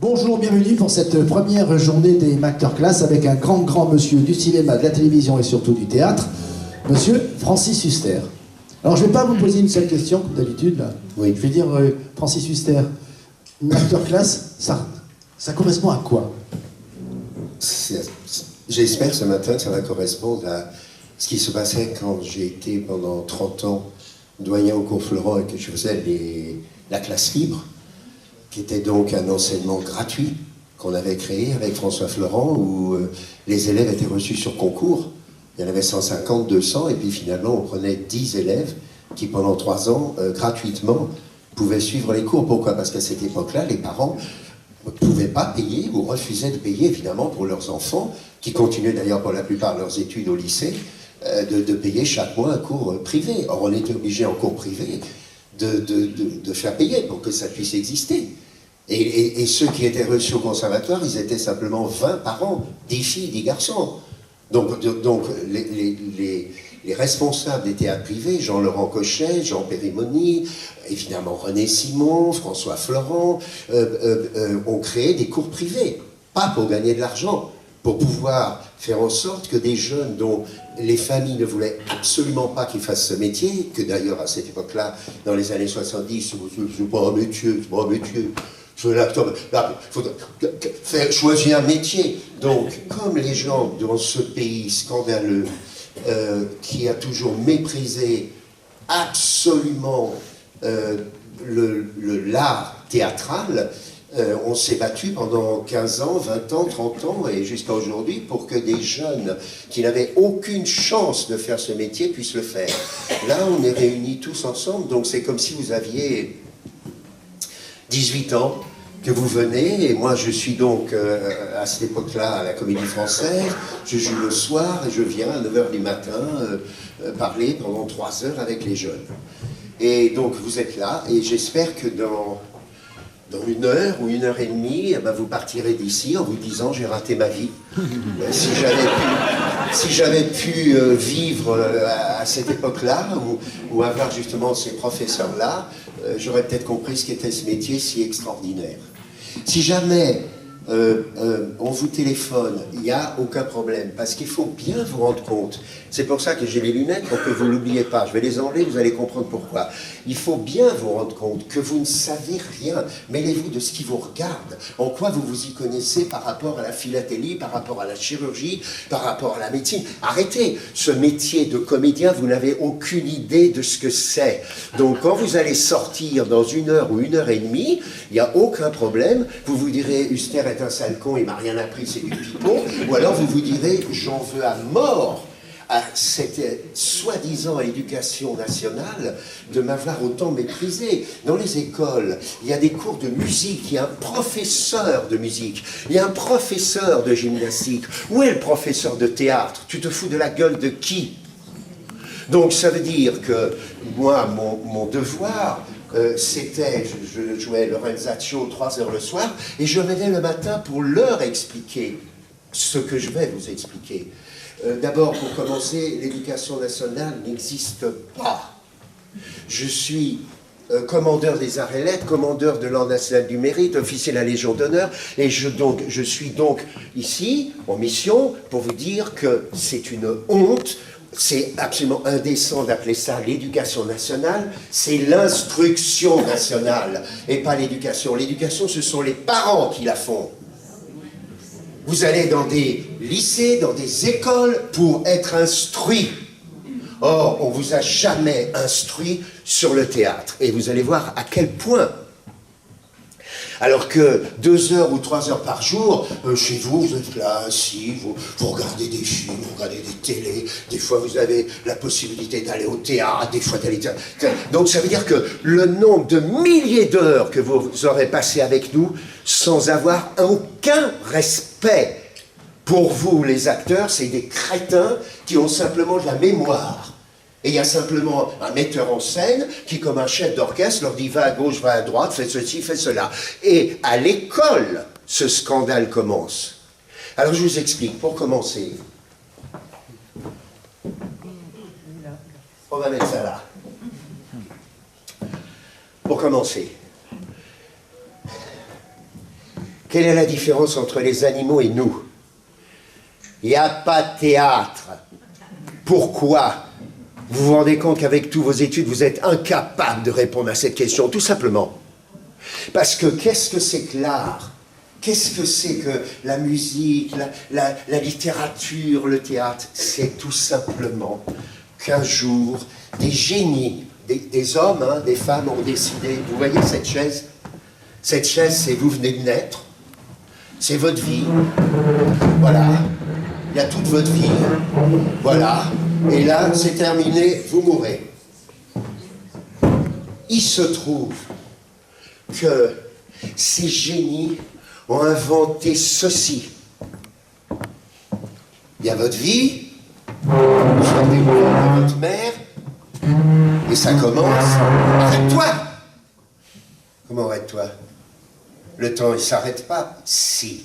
Bonjour, bienvenue pour cette première journée des Masterclass avec un grand monsieur du cinéma, de la télévision et surtout du théâtre, monsieur Francis Huster. Alors je ne vais pas vous poser une seule question comme d'habitude là. Oui. Je vais dire Francis Huster, Masterclass, ça correspond à quoi? J'espère ce matin que ça va correspondre à ce qui se passait quand j'ai été pendant 30 ans doyen au cours Florent et que je faisais la classe libre, qui était donc un enseignement gratuit qu'on avait créé avec François Florent, où les élèves étaient reçus sur concours. Il y en avait 150, 200, et puis finalement on prenait 10 élèves qui pendant 3 ans, gratuitement, pouvaient suivre les cours. Pourquoi? Parce qu'à cette époque-là, les parents ne pouvaient pas payer ou refusaient de payer évidemment pour leurs enfants, qui continuaient d'ailleurs pour la plupart leurs études au lycée, de payer chaque mois un cours privé. Or on était obligé en cours privé de faire payer pour que ça puisse exister. Et ceux qui étaient reçus au conservatoire, ils étaient simplement 20 par an, 10 filles, 10 garçons. Donc les responsables des théâtres privés, Jean-Laurent Cochet, Jean Périmoni, évidemment René Simon, François Florent, ont créé des cours privés, pas pour gagner de l'argent, pour pouvoir faire en sorte que des jeunes dont les familles ne voulaient absolument pas qu'ils fassent ce métier, que d'ailleurs à cette époque-là, dans les années 70, c'est pas un métier, c'est pas un métier. Choisir un métier. Donc, comme les gens dans ce pays scandaleux, qui a toujours méprisé absolument l'art théâtral, on s'est battu pendant 15 ans, 20 ans, 30 ans et jusqu'à aujourd'hui pour que des jeunes qui n'avaient aucune chance de faire ce métier puissent le faire. Là, on est réunis tous ensemble, donc c'est comme si vous aviez 18 ans, que vous venez, et moi je suis donc à cette époque-là à la Comédie Française, je joue le soir et je viens à 9h du matin parler pendant 3 heures avec les jeunes. Et donc vous êtes là, et j'espère que dans 1 heure ou 1 heure et demie, eh ben, vous partirez d'ici en vous disant j'ai raté ma vie. Si j'avais pu vivre à cette époque-là, ou avoir justement ces professeurs-là, j'aurais peut-être compris ce qu'était ce métier si extraordinaire. Si jamais on vous téléphone, il n'y a aucun problème, parce qu'il faut bien vous rendre compte. C'est pour ça que j'ai les lunettes, pour que vous ne l'oubliez pas. Je vais les enlever, vous allez comprendre pourquoi. Il faut bien vous rendre compte que vous ne savez rien. Mêlez-vous de ce qui vous regarde. En quoi vous vous y connaissez par rapport à la philatélie, par rapport à la chirurgie, par rapport à la médecine. Arrêtez. Ce métier de comédien, vous n'avez aucune idée de ce que c'est. Donc quand vous allez sortir dans 1 heure ou 1 heure et demie, il n'y a aucun problème. Vous vous direz, Huster est un sale con, il m'a rien appris, c'est du pipeau. Ou alors vous vous direz, j'en veux à mort à cette soi-disant éducation nationale de m'avoir autant méprisé. Dans les écoles, il y a des cours de musique, il y a un professeur de musique, il y a un professeur de gymnastique. Où est le professeur de théâtre? Tu te fous de la gueule de qui? Donc ça veut dire que moi, mon devoir, c'était, je jouais Lorenzaccio 3 heures le soir, et je venais le matin pour leur expliquer ce que je vais vous expliquer. D'abord, pour commencer, l'éducation nationale n'existe pas. Je suis commandeur des arts et lettres, commandeur de l'Ordre national du mérite, officier de la Légion d'honneur, et je suis donc ici, en mission, pour vous dire que c'est une honte. C'est absolument indécent d'appeler ça l'éducation nationale, c'est l'instruction nationale, et pas l'éducation. L'éducation, ce sont les parents qui la font. Vous allez dans des lycées, dans des écoles pour être instruit. Or, on ne vous a jamais instruit sur le théâtre. Et vous allez voir à quel point. Alors que 2 heures ou 3 heures par jour, chez vous, vous êtes là, assis, vous regardez des films, vous regardez des télés, des fois vous avez la possibilité d'aller au théâtre, des fois d'aller... Donc ça veut dire que le nombre de milliers d'heures que vous aurez passé avec nous, sans avoir aucun respect pour vous, les acteurs, c'est des crétins qui ont simplement de la mémoire. Et il y a simplement un metteur en scène qui, comme un chef d'orchestre, leur dit « va à gauche, va à droite, fais ceci, fais cela ». Et à l'école, ce scandale commence. Alors je vous explique, pour commencer. On va mettre ça là. Pour commencer. Quelle est la différence entre les animaux et nous? Il n'y a pas de théâtre. Pourquoi? Vous vous rendez compte qu'avec tous vos études, vous êtes incapable de répondre à cette question, tout simplement. Parce que qu'est-ce que c'est que l'art? Qu'est-ce que c'est que la musique, la littérature, le théâtre? C'est tout simplement qu'un jour, des génies, des hommes, hein, des femmes ont décidé, vous voyez cette chaise? Cette chaise, c'est vous venez de naître, c'est votre vie, voilà, il y a toute votre vie, voilà, et là, c'est terminé, vous mourrez. Il se trouve que ces génies ont inventé ceci. Il y a votre vie, vous sortez de votre mère, et ça commence. Arrête-toi! Comment arrête-toi? Le temps, il ne s'arrête pas. Si.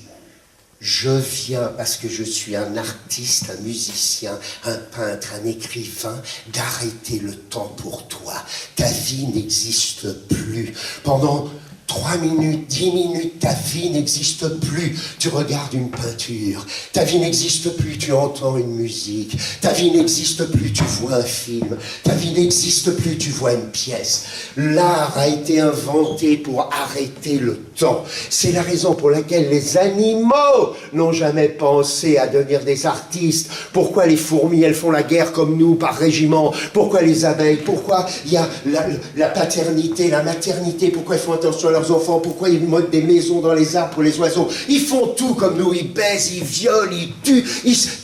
Je viens, parce que je suis un artiste, un musicien, un peintre, un écrivain, d'arrêter le temps pour toi. Ta vie n'existe plus. Pendant 3 minutes, 10 minutes, ta vie n'existe plus. Tu regardes une peinture. Ta vie n'existe plus, tu entends une musique. Ta vie n'existe plus, tu vois un film. Ta vie n'existe plus, tu vois une pièce. L'art a été inventé pour arrêter le temps. C'est la raison pour laquelle les animaux n'ont jamais pensé à devenir des artistes. Pourquoi les fourmis, elles font la guerre comme nous, par régiment? Pourquoi les abeilles? Pourquoi il y a la paternité, la maternité? Pourquoi ils font attention à leurs enfants? Pourquoi ils montent des maisons dans les arbres pour les oiseaux? Ils font tout comme nous, ils baisent, ils violent, ils tuent,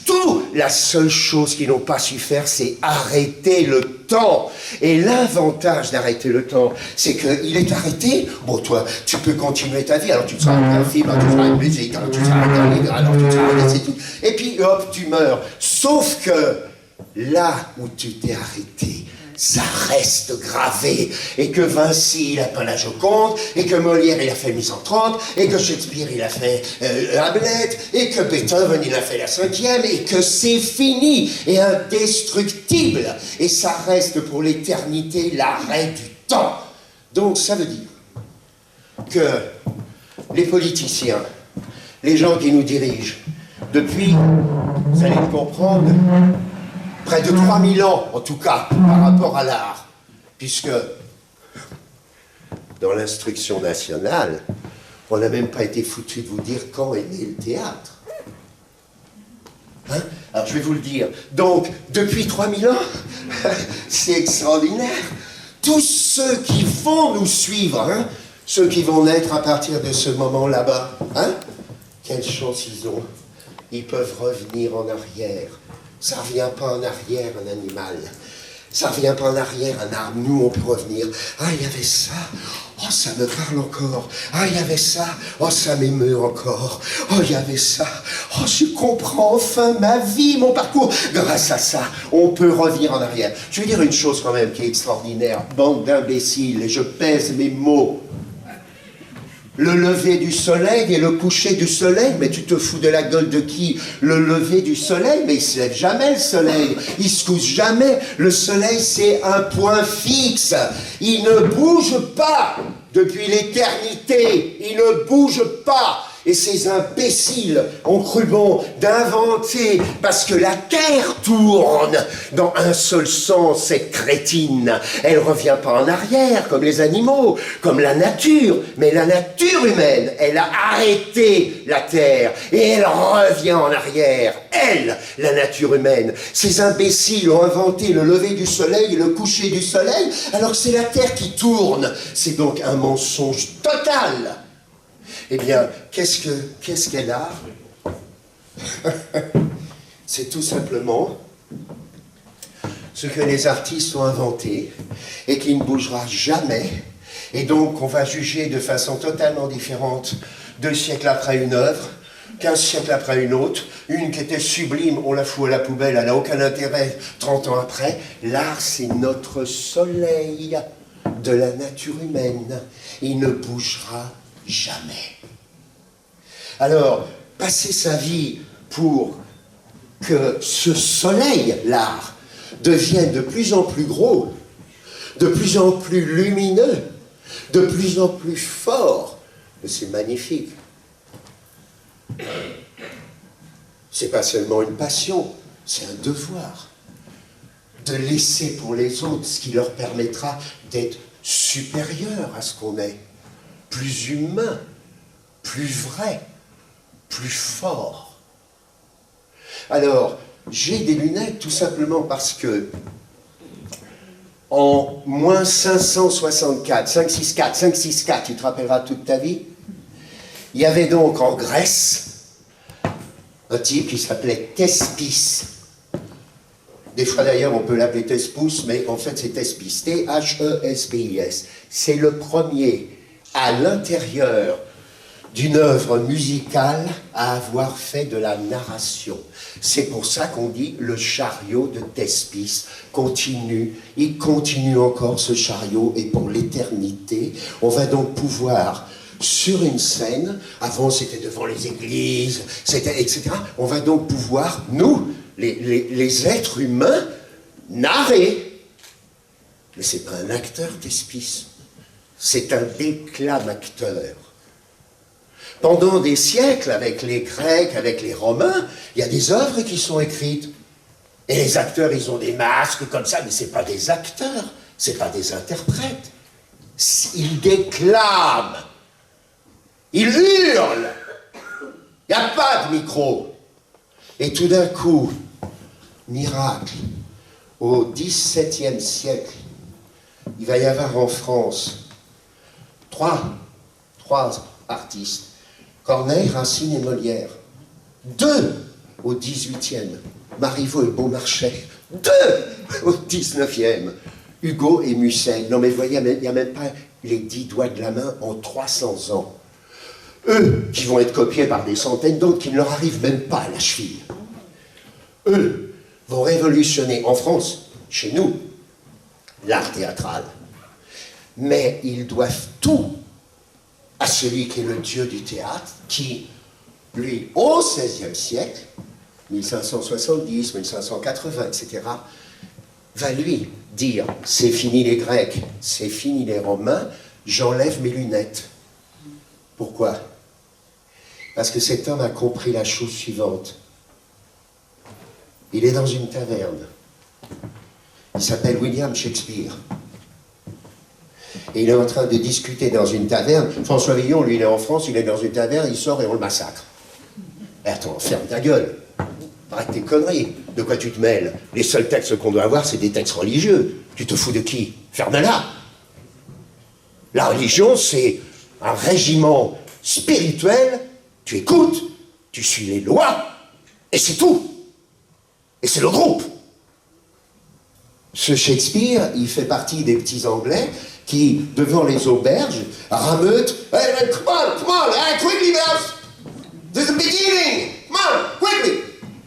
tout. La seule chose qu'ils n'ont pas su faire, c'est arrêter le temps. Et l'avantage d'arrêter le temps, c'est qu'il est arrêté. Bon, toi, tu peux continuer ta vie, alors tu te seras un film, alors tu seras une musique, alors tu seras un livre, alors tu seras c'est tout. Et puis, hop, tu meurs. Sauf que là où tu t'es arrêté, ça reste gravé, et que Vinci, il a peint la Joconde, et que Molière, il a fait Misanthrope, et que Shakespeare, il a fait Hamlet, et que Beethoven, il a fait la 5e, et que c'est fini, et indestructible, et ça reste pour l'éternité l'arrêt du temps. Donc ça veut dire que les politiciens, les gens qui nous dirigent, depuis, vous allez le comprendre, près de 3000 ans, en tout cas, par rapport à l'art, puisque dans l'instruction nationale, on n'a même pas été foutu de vous dire quand est né le théâtre. Hein? Alors je vais vous le dire. Donc, depuis 3000 ans, c'est extraordinaire. Tous ceux qui vont nous suivre, hein, ceux qui vont naître à partir de ce moment là-bas, hein, quelle chance ils ont. Ils peuvent revenir en arrière. Ça ne revient pas en arrière, un animal. Ça ne revient pas en arrière, un arbre. Nous, on peut revenir. Ah, il y avait ça. Oh, ça me parle encore. Ah, il y avait ça. Oh, ça m'émeut encore. Oh, il y avait ça. Oh, je comprends enfin ma vie, mon parcours. Grâce à ça, on peut revenir en arrière. Je vais dire une chose quand même qui est extraordinaire. Bande d'imbéciles, et je pèse mes mots. Le lever du soleil et le coucher du soleil, mais tu te fous de la gueule de qui? Le lever du soleil, mais il se lève jamais le soleil, il se couche jamais. Le soleil, c'est un point fixe, il ne bouge pas depuis l'éternité, il ne bouge pas. Et ces imbéciles ont cru bon d'inventer, parce que la Terre tourne dans un seul sens, cette crétine. Elle ne revient pas en arrière, comme les animaux, comme la nature. Mais la nature humaine, elle a arrêté la Terre, et elle revient en arrière. Elle, la nature humaine. Ces imbéciles ont inventé le lever du soleil et le coucher du soleil, alors que c'est la Terre qui tourne. C'est donc un mensonge total. Eh bien, qu'est-ce qu'est l'art? C'est tout simplement ce que les artistes ont inventé et qui ne bougera jamais. Et donc, on va juger de façon totalement différente 2 siècles après une œuvre, 15 siècles après une autre. Une qui était sublime, on la fout à la poubelle, elle n'a aucun intérêt 30 ans après. L'art, c'est notre soleil de la nature humaine. Il ne bougera jamais. Alors, passer sa vie pour que ce soleil, l'art, devienne de plus en plus gros, de plus en plus lumineux, de plus en plus fort, c'est magnifique. C'est pas seulement une passion, c'est un devoir. De laisser pour les autres ce qui leur permettra d'être supérieurs à ce qu'on est, plus humain, plus vrai, plus fort. Alors, j'ai des lunettes tout simplement parce que en moins 564, 564, 564, tu te rappelleras toute ta vie, il y avait donc en Grèce un type qui s'appelait Thespis. Des fois d'ailleurs on peut l'appeler Thespus, mais en fait c'est Thespis, T-H-E-S-P-I-S. C'est le premier à l'intérieur d'une œuvre musicale à avoir fait de la narration. C'est pour ça qu'on dit le chariot de Thespis continue, il continue encore ce chariot et pour l'éternité, on va donc pouvoir sur une scène, avant c'était devant les églises, c'était etc. On va donc pouvoir, nous, les êtres humains, narrer. Mais c'est pas un acteur Thespis, c'est un déclamateur. Pendant des siècles, avec les Grecs, avec les Romains, il y a des œuvres qui sont écrites. Et les acteurs, ils ont des masques comme ça, mais c'est pas des acteurs, c'est pas des interprètes. Ils déclament. Ils hurlent. Il n'y a pas de micro. Et tout d'un coup, miracle, au XVIIe siècle, il va y avoir en France trois artistes, Corneille, Racine et Molière. 2 au XVIIIe, Marivaux et Beaumarchais. 2 au XIXe, Hugo et Musset. Non mais vous voyez, il n'y a même pas les 10 doigts de la main en 300 ans. Eux qui vont être copiés par des centaines d'autres qui ne leur arrivent même pas à la cheville. Eux vont révolutionner en France, chez nous, l'art théâtral. Mais ils doivent tout à celui qui est le dieu du théâtre, qui, lui, au XVIe siècle, 1570, 1580, etc., va lui dire, c'est fini les Grecs, c'est fini les Romains, j'enlève mes lunettes. Pourquoi? Parce que cet homme a compris la chose suivante. Il est dans une taverne. Il s'appelle William Shakespeare. Et il est en train de discuter dans une taverne. François Villon, lui, il est en France, il est dans une taverne, il sort et on le massacre. Et attends, ferme ta gueule. Arrête tes conneries. De quoi tu te mêles? Les seuls textes qu'on doit avoir, c'est des textes religieux. Tu te fous de qui? Ferme-la. La religion, c'est un régiment spirituel. Tu écoutes, tu suis les lois, et c'est tout. Et c'est le groupe. Ce Shakespeare, il fait partie des petits Anglais qui, devant les auberges, rameutent. Hey, come on, hey, quickly, mouse! There's a beginning! Come on, quickly!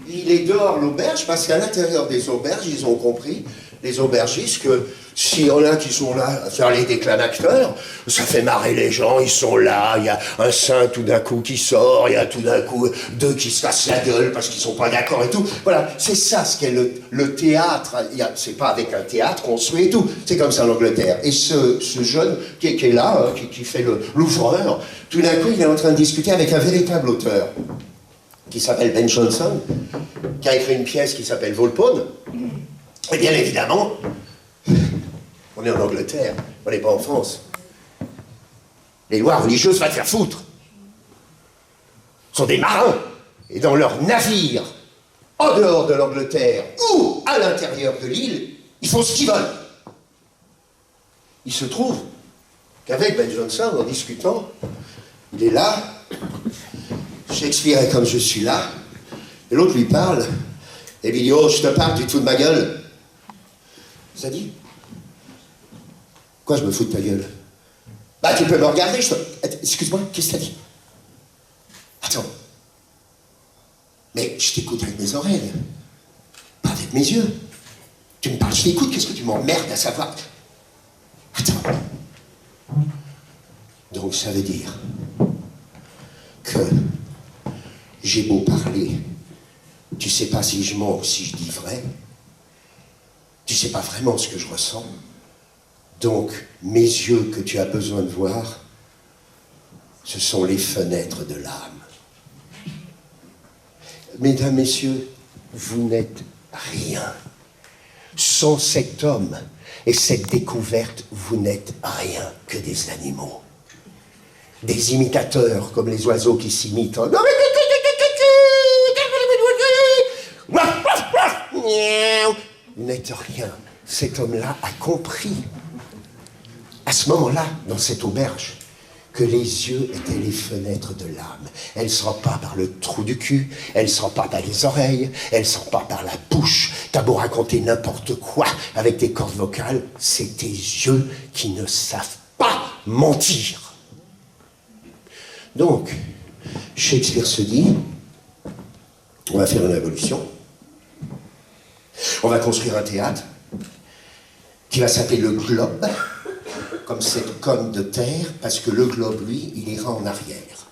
Il est dehors l'auberge parce qu'à l'intérieur des auberges, ils ont compris, les aubergistes, que s'il y en a qui sont là à faire les déclamateurs, ça fait marrer les gens, ils sont là, il y a un saint tout d'un coup qui sort, il y a tout d'un coup 2 qui se cassent la gueule parce qu'ils sont pas d'accord et tout. Voilà, c'est ça ce qu'est le théâtre. C'est pas avec un théâtre construit et tout, c'est comme ça en Angleterre. Et ce jeune qui est là, qui fait l'ouvreur, tout d'un coup il est en train de discuter avec un véritable auteur, qui s'appelle Ben Jonson, qui a écrit une pièce qui s'appelle Volpone. Et bien évidemment, on est en Angleterre, on n'est pas en France. Les lois religieuses, va te faire foutre. Sont des marins. Et dans leur navire, en dehors de l'Angleterre ou à l'intérieur de l'île, ils font ce qu'ils veulent. Il se trouve qu'avec Ben Jonson, en discutant, il est là, Shakespeare est comme je suis là, et l'autre lui parle, et il dit, oh, je te parle, tu te fous de ma gueule. Ça dit? Quoi, je me fous de ta gueule? Bah, tu peux me regarder, excuse-moi, qu'est-ce que t'as dit? Attends. Mais je t'écoute avec mes oreilles, pas avec mes yeux. Tu me parles, je t'écoute, qu'est-ce que tu m'emmerdes à savoir? Attends. Donc ça veut dire que j'ai beau parler, tu sais pas si je mens ou si je dis vrai, tu sais pas vraiment ce que je ressens. Donc, mes yeux que tu as besoin de voir, ce sont les fenêtres de l'âme. Mesdames, messieurs, vous n'êtes rien. Sans cet homme et cette découverte, vous n'êtes rien que des animaux. Des imitateurs, comme les oiseaux qui s'imitent. Vous n'êtes rien. Cet homme-là a compris, à ce moment-là, dans cette auberge, que les yeux étaient les fenêtres de l'âme. Elle ne sort pas par le trou du cul, elle ne sort pas par les oreilles, elle ne sort pas par la bouche. T'as beau raconter n'importe quoi avec tes cordes vocales, c'est tes yeux qui ne savent pas mentir. Donc, Shakespeare se dit, on va faire une révolution, on va construire un théâtre qui va s'appeler le Globe, comme cette conne de terre, parce que le globe, lui, il ira en arrière.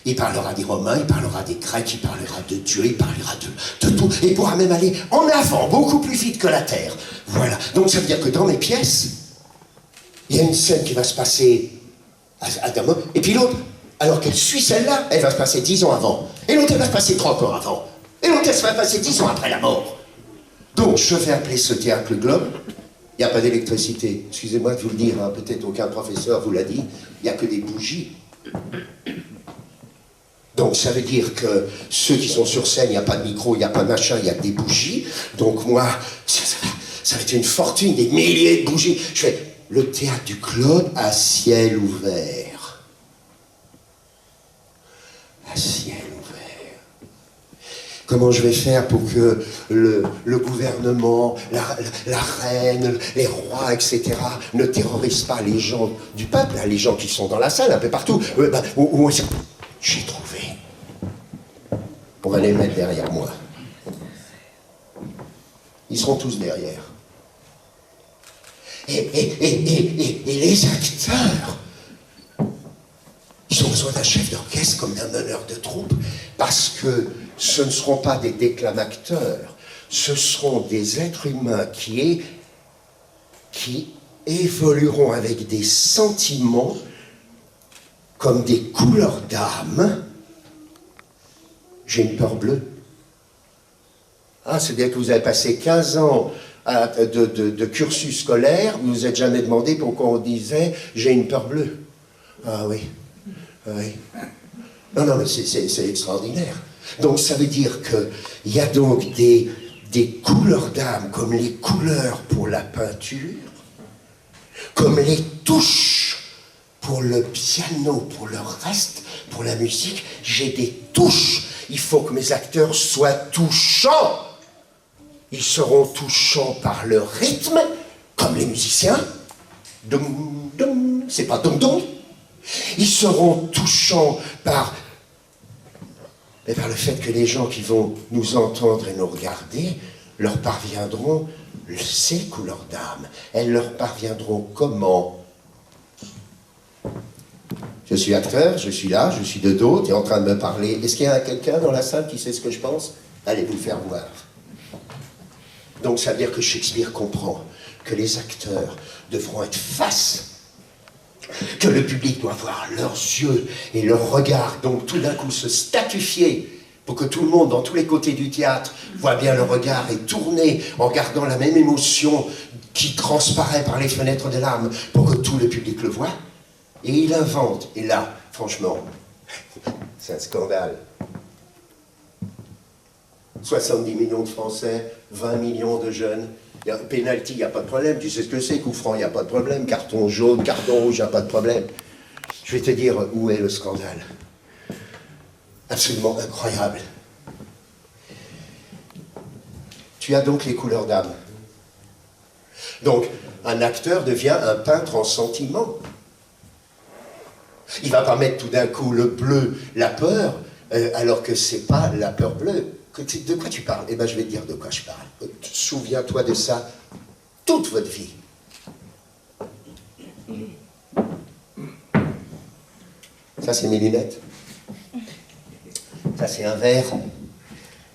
Il parlera des Romains, il parlera des Grecs, il parlera de Dieu, il parlera de tout, et il pourra même aller en avant, beaucoup plus vite que la terre. Voilà. Donc ça veut dire que dans mes pièces, il y a une scène qui va se passer à Damo, et puis l'autre, alors qu'elle suit celle-là, elle va se passer 10 ans avant. Et l'autre, elle va se passer 30 ans avant. Et l'autre, elle va se passer 10 ans après la mort. Donc je vais appeler ce théâtre le Globe. Il n'y a pas d'électricité. Excusez-moi de vous le dire, hein, peut-être aucun professeur vous l'a dit, il n'y a que des bougies. Donc ça veut dire que ceux qui sont sur scène, il n'y a pas de micro, il n'y a pas de machin, il y a que des bougies. Donc moi, ça va être une fortune, des milliers de bougies. Je fais le théâtre du Globe à ciel ouvert. À ciel ouvert. Comment je vais faire pour que le gouvernement, la reine, les rois, etc., ne terrorisent pas les gens du peuple, hein, les gens qui sont dans la salle, un peu partout. J'ai trouvé. On va les mettre derrière moi. Ils seront tous derrière. Et les acteurs, ils ont besoin d'un chef d'orchestre comme d'un meneur de troupe, parce que ce ne seront pas des déclamateurs, ce seront des êtres humains qui évolueront avec des sentiments comme des couleurs d'âme. J'ai une peur bleue. Ah, c'est bien que vous avez passé 15 ans de cursus scolaire, vous ne vous êtes jamais demandé pourquoi on disait « j'ai une peur bleue ». Ah oui, oui. Non, mais c'est extraordinaire. Donc ça veut dire qu'il y a donc des couleurs d'âme, comme les couleurs pour la peinture, comme les touches pour le piano, pour le reste, pour la musique. J'ai des touches. Il faut que mes acteurs soient touchants. Ils seront touchants par le rythme, comme les musiciens. Dum, dum, c'est pas dum dum. Ils seront touchants par le fait que les gens qui vont nous entendre et nous regarder leur parviendront ces couleurs d'âme. Elles leur parviendront comment? Je suis acteur, je suis là, je suis de dos, tu es en train de me parler. Est-ce qu'il y a quelqu'un dans la salle qui sait ce que je pense? Allez vous faire voir. Donc ça veut dire que Shakespeare comprend que les acteurs devront être face, que le public doit voir leurs yeux et leurs regards, donc tout d'un coup se statifier pour que tout le monde, dans tous les côtés du théâtre, voit bien le regard et tourner en gardant la même émotion qui transparaît par les fenêtres de l'âme pour que tout le public le voit. Et il invente, et là, franchement, c'est un scandale. 70 millions de Français, 20 millions de jeunes. Pénalty, il n'y a pas de problème. Tu sais ce que c'est, coup franc, il n'y a pas de problème. Carton jaune, carton rouge, il n'y a pas de problème. Je vais te dire où est le scandale. Absolument incroyable. Tu as donc les couleurs d'âme. Donc, un acteur devient un peintre en sentiment. Il ne va pas mettre tout d'un coup le bleu, la peur, alors que ce n'est pas la peur bleue. De quoi tu parles? Eh bien, je vais te dire de quoi je parle. Souviens-toi de ça toute votre vie. Ça, c'est mes lunettes. Ça, c'est un verre.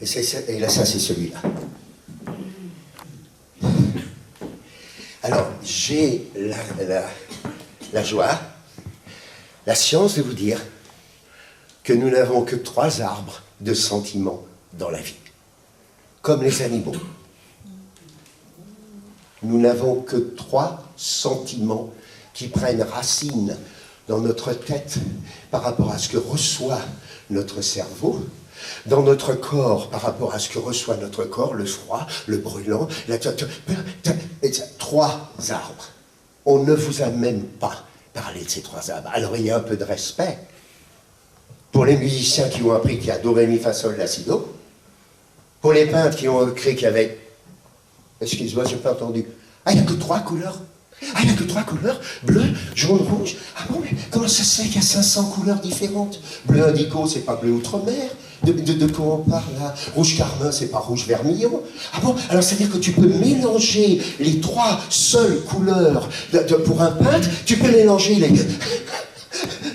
Et là, ça, c'est celui-là. Alors, j'ai la joie, la science de vous dire que nous n'avons que 3 arbres de sentiments dans la vie, comme les animaux. Nous n'avons que 3 sentiments qui prennent racine dans notre tête par rapport à ce que reçoit notre cerveau, dans notre corps par rapport à ce que reçoit notre corps, le froid, le brûlant, 3 arbres. On ne vous a même pas parlé de ces 3 arbres. Alors il y a un peu de respect pour les musiciens qui ont appris qu'il y a do, ré, mi, fa, sol, la, si, do, pour les peintres qui ont écrit qu'il y avait... Excuse-moi, j'ai pas entendu. Ah, il n'y a que 3 couleurs. Ah, il n'y a que 3 couleurs, bleu, jaune, rouge. Ah bon, mais comment ça se fait qu'il y a 500 couleurs différentes? Bleu indigo, c'est pas bleu outre-mer. De quoi on parle là? Rouge carmin, c'est pas rouge vermillon. Ah bon, alors ça veut dire que tu peux mélanger les 3 seules couleurs pour un peintre, tu peux mélanger les...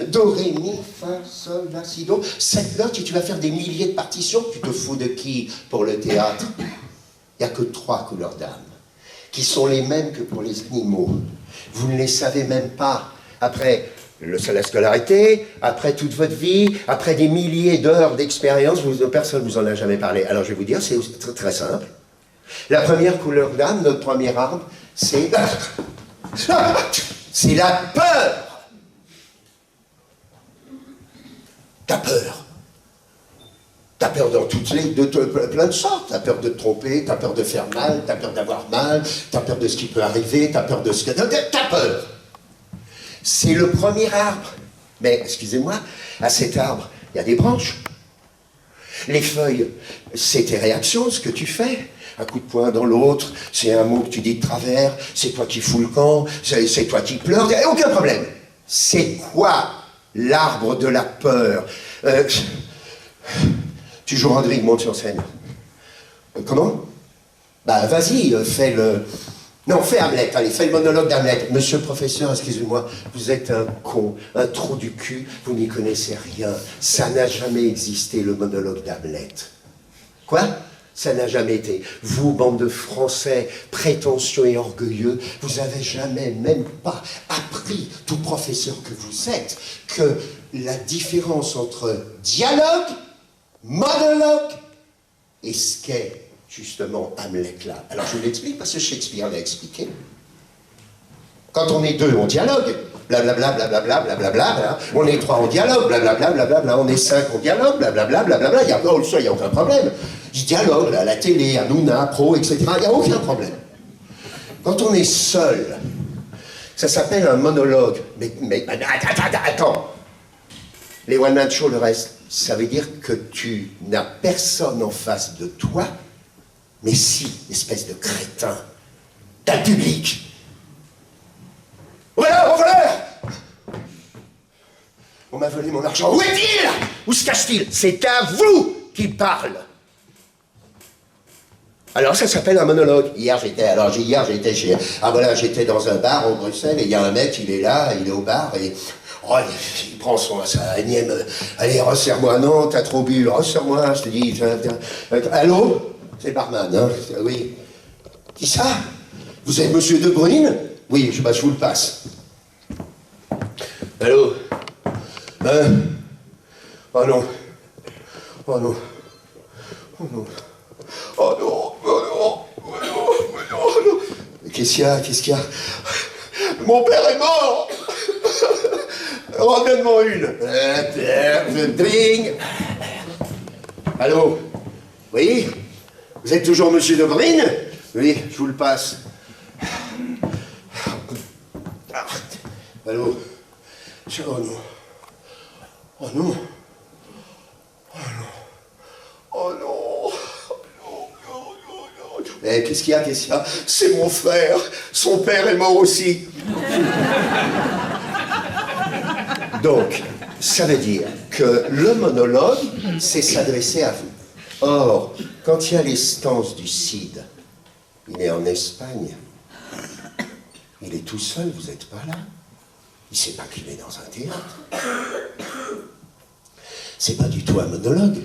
Do, ré, mi, fa, sol, la, si, do. 7 notes et tu vas faire des milliers de partitions. Tu te fous de qui pour le théâtre? Il n'y a que 3 couleurs d'âme, qui sont les mêmes que pour les animaux. Vous ne les savez même pas. Après la scolarité, après toute votre vie, après des milliers d'heures d'expérience, personne ne vous en a jamais parlé. Alors je vais vous dire, c'est très, très simple. La première couleur d'âme, notre premier arbre, c'est la peur. T'as peur. T'as peur dans plein de sortes. T'as peur de te tromper, t'as peur de faire mal, t'as peur d'avoir mal, t'as peur de ce qui peut arriver, t'as peur de ce que... T'as peur. C'est le premier arbre. Mais, excusez-moi, à cet arbre, il y a des branches. Les feuilles, c'est tes réactions, ce que tu fais. Un coup de poing dans l'autre, c'est un mot que tu dis de travers, c'est toi qui fous le camp, c'est toi qui pleures, il n'y a aucun problème. C'est quoi l'arbre de la peur? Tu joues Rodrigue, monte sur scène. Comment? Bah vas-y, fais le... Non, fais Hamlet, allez, fais le monologue d'Hamlet. Monsieur le professeur, excusez-moi, vous êtes un con, un trou du cul, vous n'y connaissez rien. Ça n'a jamais existé, le monologue d'Hamlet. Quoi? Ça n'a jamais été. Vous, bande de Français prétentieux et orgueilleux, vous n'avez jamais, même pas appris, tout professeur que vous êtes, que la différence entre dialogue, monologue et ce qu'est justement Hamlet là. Alors je vous l'explique parce que Shakespeare l'a expliqué. Quand on est 2, on dialogue. Blablabla, blablabla, blablabla. On est 3, on dialogue. Blablabla, blablabla. On est 5, on dialogue. Blablabla, blablabla. Il n'y a aucun problème. Je dialogue là, à la télé, à Nouna, Pro, etc. Il n'y a aucun problème. Quand on est seul, ça s'appelle un monologue. Mais attends. Les one-man shows, le reste, ça veut dire que tu n'as personne en face de toi, mais si, espèce de crétin, t'as le public. Voilà, on m'a volé mon argent. Où est-il? Où se cache-t-il? C'est à vous qu'il parle. Alors ça s'appelle un monologue. Hier j'étais dans un bar en Bruxelles et il y a un mec, il est là, il est au bar et oh, il prend sa énième. Allez, resserre-moi. Non, t'as trop bu. Resserre-moi, je te dis. Allô? C'est le barman, hein? Oui. Qui ça? Vous êtes monsieur De Bruyne? Oui, je vous le passe. Allô? Oh non. Oh non. Oh non. Oh non. Oh non. Oh non. Oh non. Qu'est-ce qu'il y a? Mon père est mort. Ramène-moi une. Dring. Allô? Oui? Vous êtes toujours monsieur De Bruyne? Oui, je vous le passe. Allô? Oh non. Oh non. Oh non. Oh non. Mais qu'est-ce qu'il y a? C'est mon frère. Son père est mort aussi. Donc, ça veut dire que le monologue, c'est s'adresser à vous. Or, quand il y a les stances du Cid, il est en Espagne. Il est tout seul, vous n'êtes pas là. Il ne sait pas qu'il est dans un théâtre. C'est pas du tout un monologue.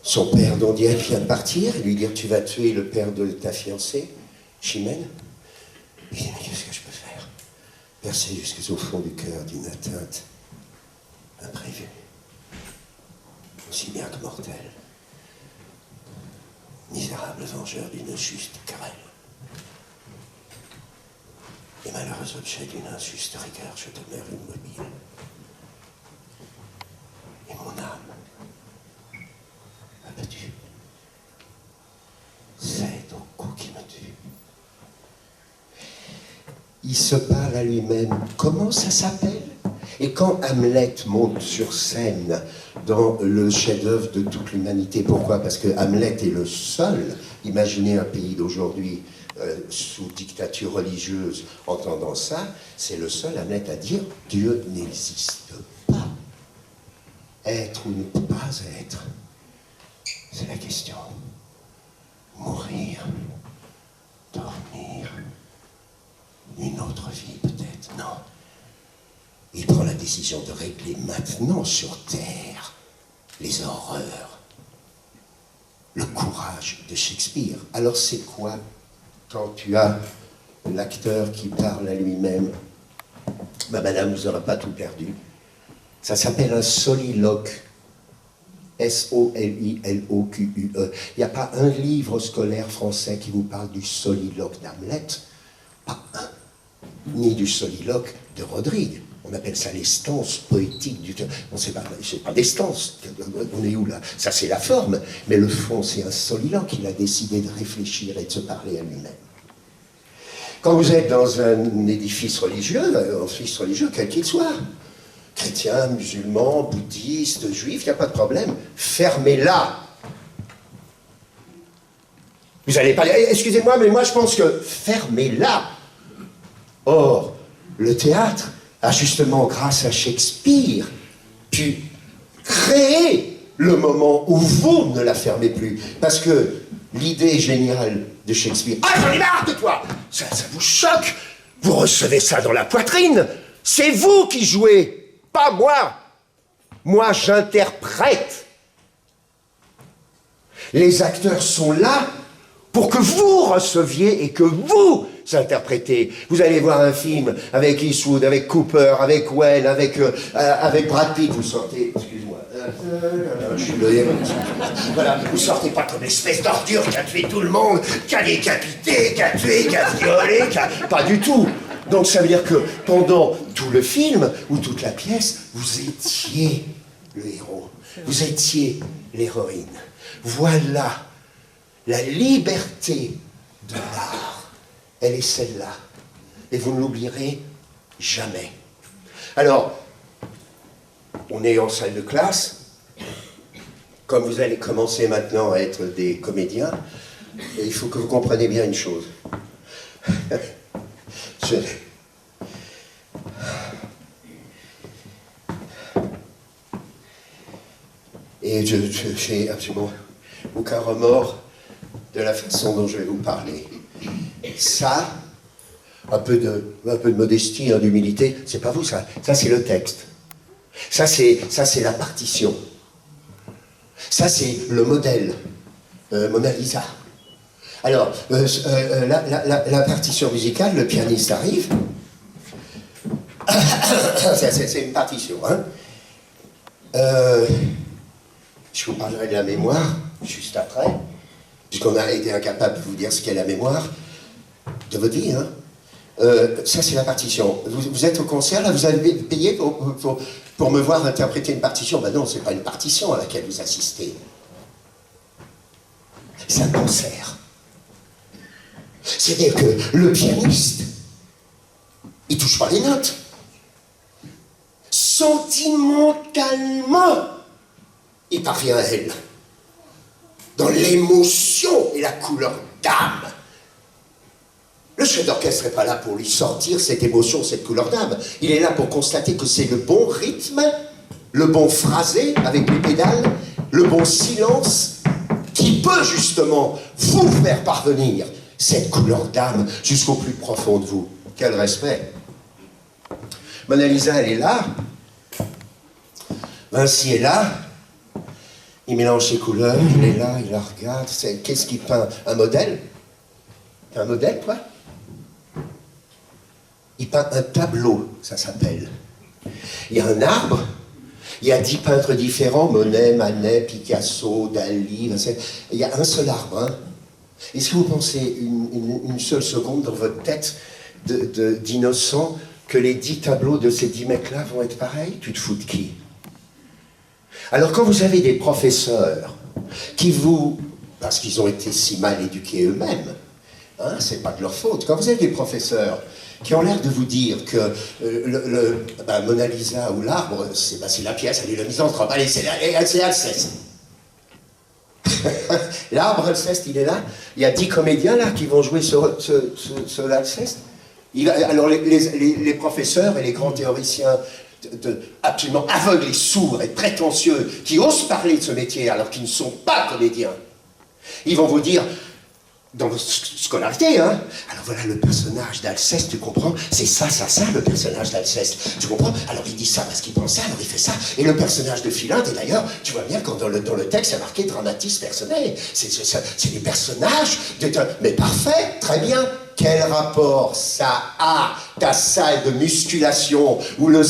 Son père d'Ondienne vient de partir et lui dire tu vas tuer le père de ta fiancée, Chimène. Il dit mais qu'est-ce que je peux faire? Percer jusqu'au fond du cœur d'une atteinte imprévue. aussi bien que mortel. Misérable vengeur d'une juste querelle. Et malheureux objet d'une injuste rigueur, je demeure immobile. Et mon âme, abattue, cède au coup qui me tue. Il se parle à lui-même. Comment ça s'appelle? Et quand Hamlet monte sur scène dans le chef-d'œuvre de toute l'humanité, pourquoi? Parce que Hamlet est le seul, imaginez un pays d'aujourd'hui sous dictature religieuse entendant ça, c'est le seul Hamlet à dire Dieu n'existe pas. Être ou ne pas être, c'est la question. Mourir, dormir, une autre vie peut-être, non. Il prend la décision de régler maintenant sur Terre les horreurs, le courage de Shakespeare. Alors c'est quoi quand tu as l'acteur qui parle à lui-même? Ben, madame, vous n'aurez pas tout perdu. Ça s'appelle un soliloque. S-O-L-I-L-O-Q-U-E. Il n'y a pas un livre scolaire français qui vous parle du soliloque d'Hamlet. Pas un. Ni du soliloque de Rodrigue. On appelle ça l'estance poétique du... On sait pas, c'est pas d'estance. On est où là? Ça c'est la forme. Mais le fond, c'est un soliloque. Il a décidé de réfléchir et de se parler à lui-même. Quand vous êtes dans un édifice religieux, quel qu'il soit, chrétien, musulman, bouddhiste, juif, il n'y a pas de problème. Fermez-la. Vous n'allez pas dire, excusez-moi, mais moi je pense que fermez-la. Or, le théâtre a justement, grâce à Shakespeare, pu créer le moment où vous ne la fermez plus. Parce que l'idée géniale de Shakespeare, ah, j'en ai marre de toi! Ça vous choque! Vous recevez ça dans la poitrine! C'est vous qui jouez, pas moi! Moi, j'interprète. Les acteurs sont là pour que vous receviez et que vous interprétez. Vous allez voir un film avec Eastwood, avec Cooper, avec Whale, avec Brad Pitt, vous sortez, excuse-moi, je suis le héros. Voilà, vous sortez pas comme l'espèce d'ordure qui a tué tout le monde, qui a décapité, qui a tué, qui a violé, pas du tout. Donc ça veut dire que pendant tout le film, ou toute la pièce, vous étiez le héros, vous étiez l'héroïne. Voilà la liberté de l'art. Elle est celle-là. Et vous ne l'oublierez jamais. Alors, on est en salle de classe. Comme vous allez commencer maintenant à être des comédiens, il faut que vous compreniez bien une chose. Et j'ai absolument aucun remords de la façon dont je vais vous parler. Ça, un peu de modestie, hein, d'humilité, c'est pas vous ça. Ça c'est le texte. Ça c'est la partition. Ça c'est le modèle. Mona Lisa. Alors, la partition musicale, le pianiste arrive. C'est une partition, hein. Je vous parlerai de la mémoire, juste après, puisqu'on a été incapable de vous dire ce qu'est la mémoire de votre vie, hein. Ça, c'est la partition. Vous êtes au concert, là, vous avez payé pour me voir interpréter une partition. Ben non, c'est pas une partition à laquelle vous assistez. C'est un concert. C'est-à-dire que le pianiste, il touche pas les notes. Sentimentalement, il parvient à elle. Dans l'émotion et la couleur d'âme. Le chef d'orchestre n'est pas là pour lui sortir cette émotion, cette couleur d'âme. Il est là pour constater que c'est le bon rythme, le bon phrasé avec les pédales, le bon silence qui peut justement vous faire parvenir cette couleur d'âme jusqu'au plus profond de vous. Quel respect. Mona Lisa, elle est là. Vinci est là. Il mélange ses couleurs, il est là, il la regarde. Qu'est-ce qu'il peint? Un modèle? Un modèle, quoi? Il peint un tableau, ça s'appelle. Il y a un arbre, Il y a 10 peintres différents, Monet, Manet, Picasso, Dali, il y a un seul arbre. Hein. Est-ce que vous pensez une seule seconde dans votre tête d'innocent que les 10 tableaux de ces 10 mecs-là vont être pareils? Tu te fous de qui? Alors quand vous avez des professeurs qui vous, parce qu'ils ont été si mal éduqués eux-mêmes, hein, c'est pas de leur faute, quand vous avez des professeurs qui ont l'air de vous dire que Mona Lisa ou l'arbre, c'est la pièce, elle est le misanthrope, allez, c'est Alceste. L'arbre, Alceste, il est là. Il y a 10 comédiens là qui vont jouer sur l'Alceste. Alors les professeurs et les grands théoriciens absolument aveugles et sourds et prétentieux qui osent parler de ce métier alors qu'ils ne sont pas comédiens, ils vont vous dire, dans votre scolarité, hein, alors voilà le personnage d'Alceste, tu comprends, c'est ça, le personnage d'Alceste, tu comprends, alors il dit ça parce qu'il pense ça, alors il fait ça, et le personnage de Philinte, et d'ailleurs, tu vois bien quand dans le texte, c'est marqué dramatis personae, c'est des personnages, mais parfait, très bien. Quel rapport ça a, ta salle de musculation, ou la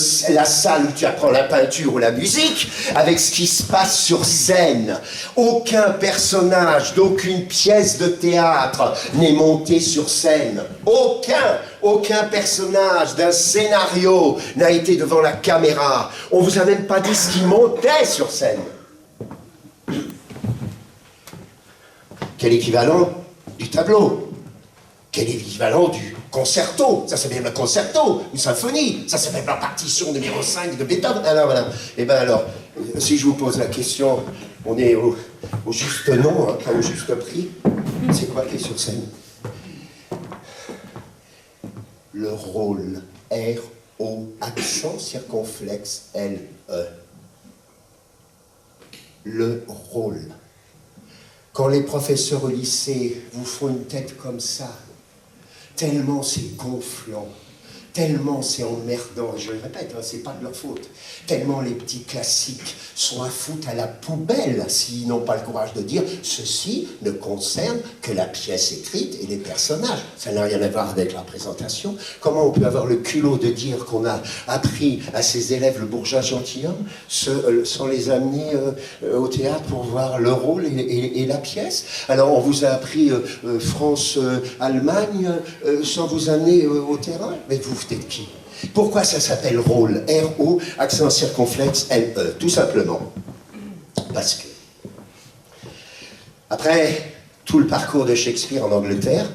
salle où tu apprends la peinture ou la musique, avec ce qui se passe sur scène? Aucun personnage d'aucune pièce de théâtre n'est monté sur scène. Aucun personnage d'un scénario n'a été devant la caméra. On vous a même pas dit ce qui montait sur scène. Quel équivalent du tableau? Quel est l'équivalent du concerto? Ça s'appelle le concerto, une symphonie. Ça s'appelle la partition numéro 5 de Beethoven. Alors voilà. Et bien alors, si je vous pose la question, on est au juste nom, hein, pas au juste prix. C'est quoi qui est sur scène? Le rôle. R-O, accent circonflexe, L-E. Le rôle. Quand les professeurs au lycée vous font une tête comme ça, tellement c'est gonflant, tellement c'est emmerdant, je le répète, hein, c'est pas de leur faute, tellement les petits classiques sont à foutre à la poubelle s'ils n'ont pas le courage de dire ceci ne concerne que la pièce écrite et les personnages. Ça n'a rien à voir avec la présentation. Comment on peut avoir le culot de dire qu'on a appris à ses élèves le bourgeois gentilhomme sans les amener au théâtre pour voir le rôle et la pièce? Alors on vous a appris France-Allemagne sans vous amener au terrain? Mais vous foutez de qui? Pourquoi ça s'appelle rôle? R-O, accent circonflexe, L-E, tout simplement. Parce que, après tout le parcours de Shakespeare en Angleterre,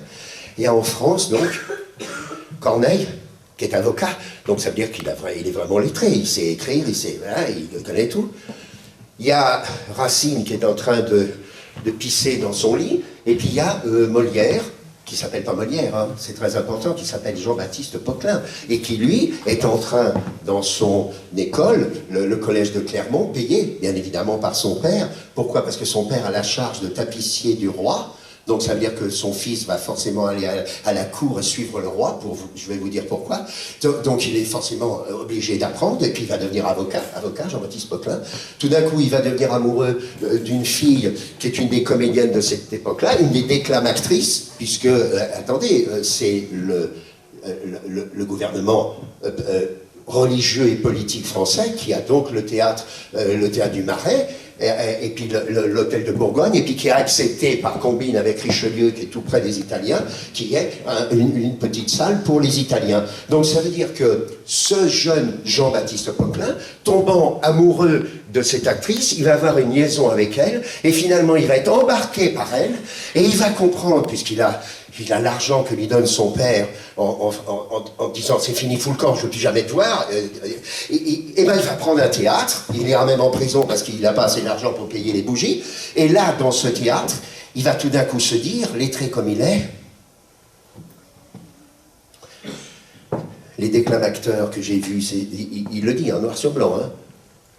il y a en France, donc, Corneille, qui est avocat, donc ça veut dire qu'il est vraiment lettré, il sait écrire, voilà, il connaît tout. Il y a Racine qui est en train de pisser dans son lit, et puis il y a Molière, qui s'appelle pas Molière, hein, c'est très important, qui s'appelle Jean-Baptiste Poquelin, et qui, lui, est en train, dans son école, le collège de Clermont, payé, bien évidemment, par son père. Pourquoi? Parce que son père a la charge de tapissier du roi, donc ça veut dire que son fils va forcément aller à la cour et suivre le roi, je vais vous dire pourquoi. Donc il est forcément obligé d'apprendre, et puis il va devenir avocat, Jean-Baptiste Poquelin. Tout d'un coup, il va devenir amoureux d'une fille qui est une des comédiennes de cette époque-là, une des déclamatrices, puisque, attendez, c'est le gouvernement religieux et politique français qui a donc le théâtre du Marais, et puis l'hôtel de Bourgogne, et puis qui a accepté par combine avec Richelieu, qui est tout près des Italiens, qui est une petite salle pour les Italiens. Donc ça veut dire que ce jeune Jean-Baptiste Poquelin, tombant amoureux de cette actrice, il va avoir une liaison avec elle, et finalement il va être embarqué par elle, et il va comprendre, puisqu'il a l'argent que lui donne son père en disant c'est fini, fous le camp, je ne veux plus jamais te voir, et ben il va prendre un théâtre, il ira même en prison parce qu'il n'a pas assez d'argent pour payer les bougies, et là, dans ce théâtre, il va tout d'un coup se dire, lettré comme il est, les déclamateurs que j'ai vus, il le dit en noir sur blanc, hein,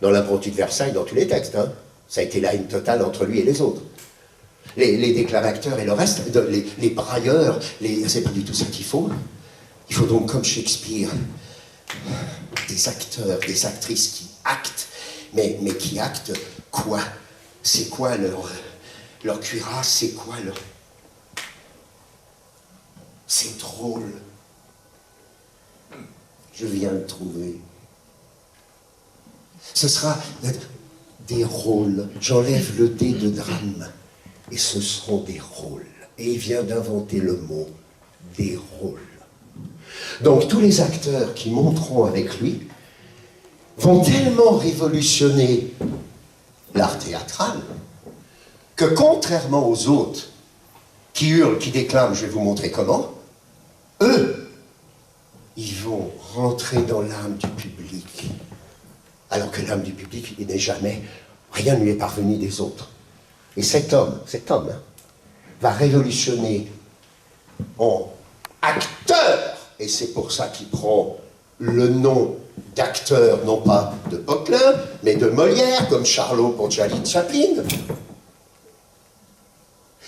dans l'Improntu de Versailles, dans tous les textes, hein, ça a été la haine totale entre lui et les autres. Les déclamateurs et le reste, les brailleurs, c'est pas du tout ça qu'il faut. Il faut donc, comme Shakespeare, des acteurs, des actrices qui actent, mais qui actent quoi? C'est quoi leur cuirasse? C'est quoi leur... C'est drôle. Je viens de trouver. Ce sera des rôles. J'enlève le D de drame. Et ce seront des rôles. Et il vient d'inventer le mot des rôles. Donc tous les acteurs qui monteront avec lui vont tellement révolutionner l'art théâtral que contrairement aux autres qui hurlent, qui déclament, je vais vous montrer comment, eux, ils vont rentrer dans l'âme du public. Alors que l'âme du public, il n'est jamais, rien ne lui est parvenu des autres. Et cet homme hein, va révolutionner en acteur, et c'est pour ça qu'il prend le nom d'acteur, non pas de Poquelin, mais de Molière, comme Charlot pour Charlie Chaplin.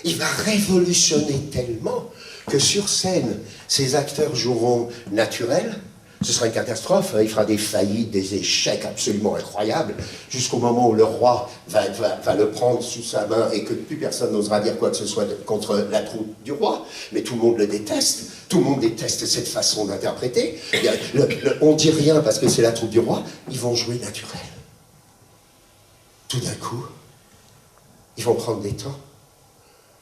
Il va révolutionner tellement que sur scène, ces acteurs joueront naturels. Ce sera une catastrophe, hein. Il fera des faillites, des échecs absolument incroyables, jusqu'au moment où le roi va le prendre sous sa main et que plus personne n'osera dire quoi que ce soit contre la troupe du roi. Mais tout le monde le déteste, tout le monde déteste cette façon d'interpréter. On dit rien parce que c'est la troupe du roi, ils vont jouer naturel. Tout d'un coup, ils vont prendre des temps.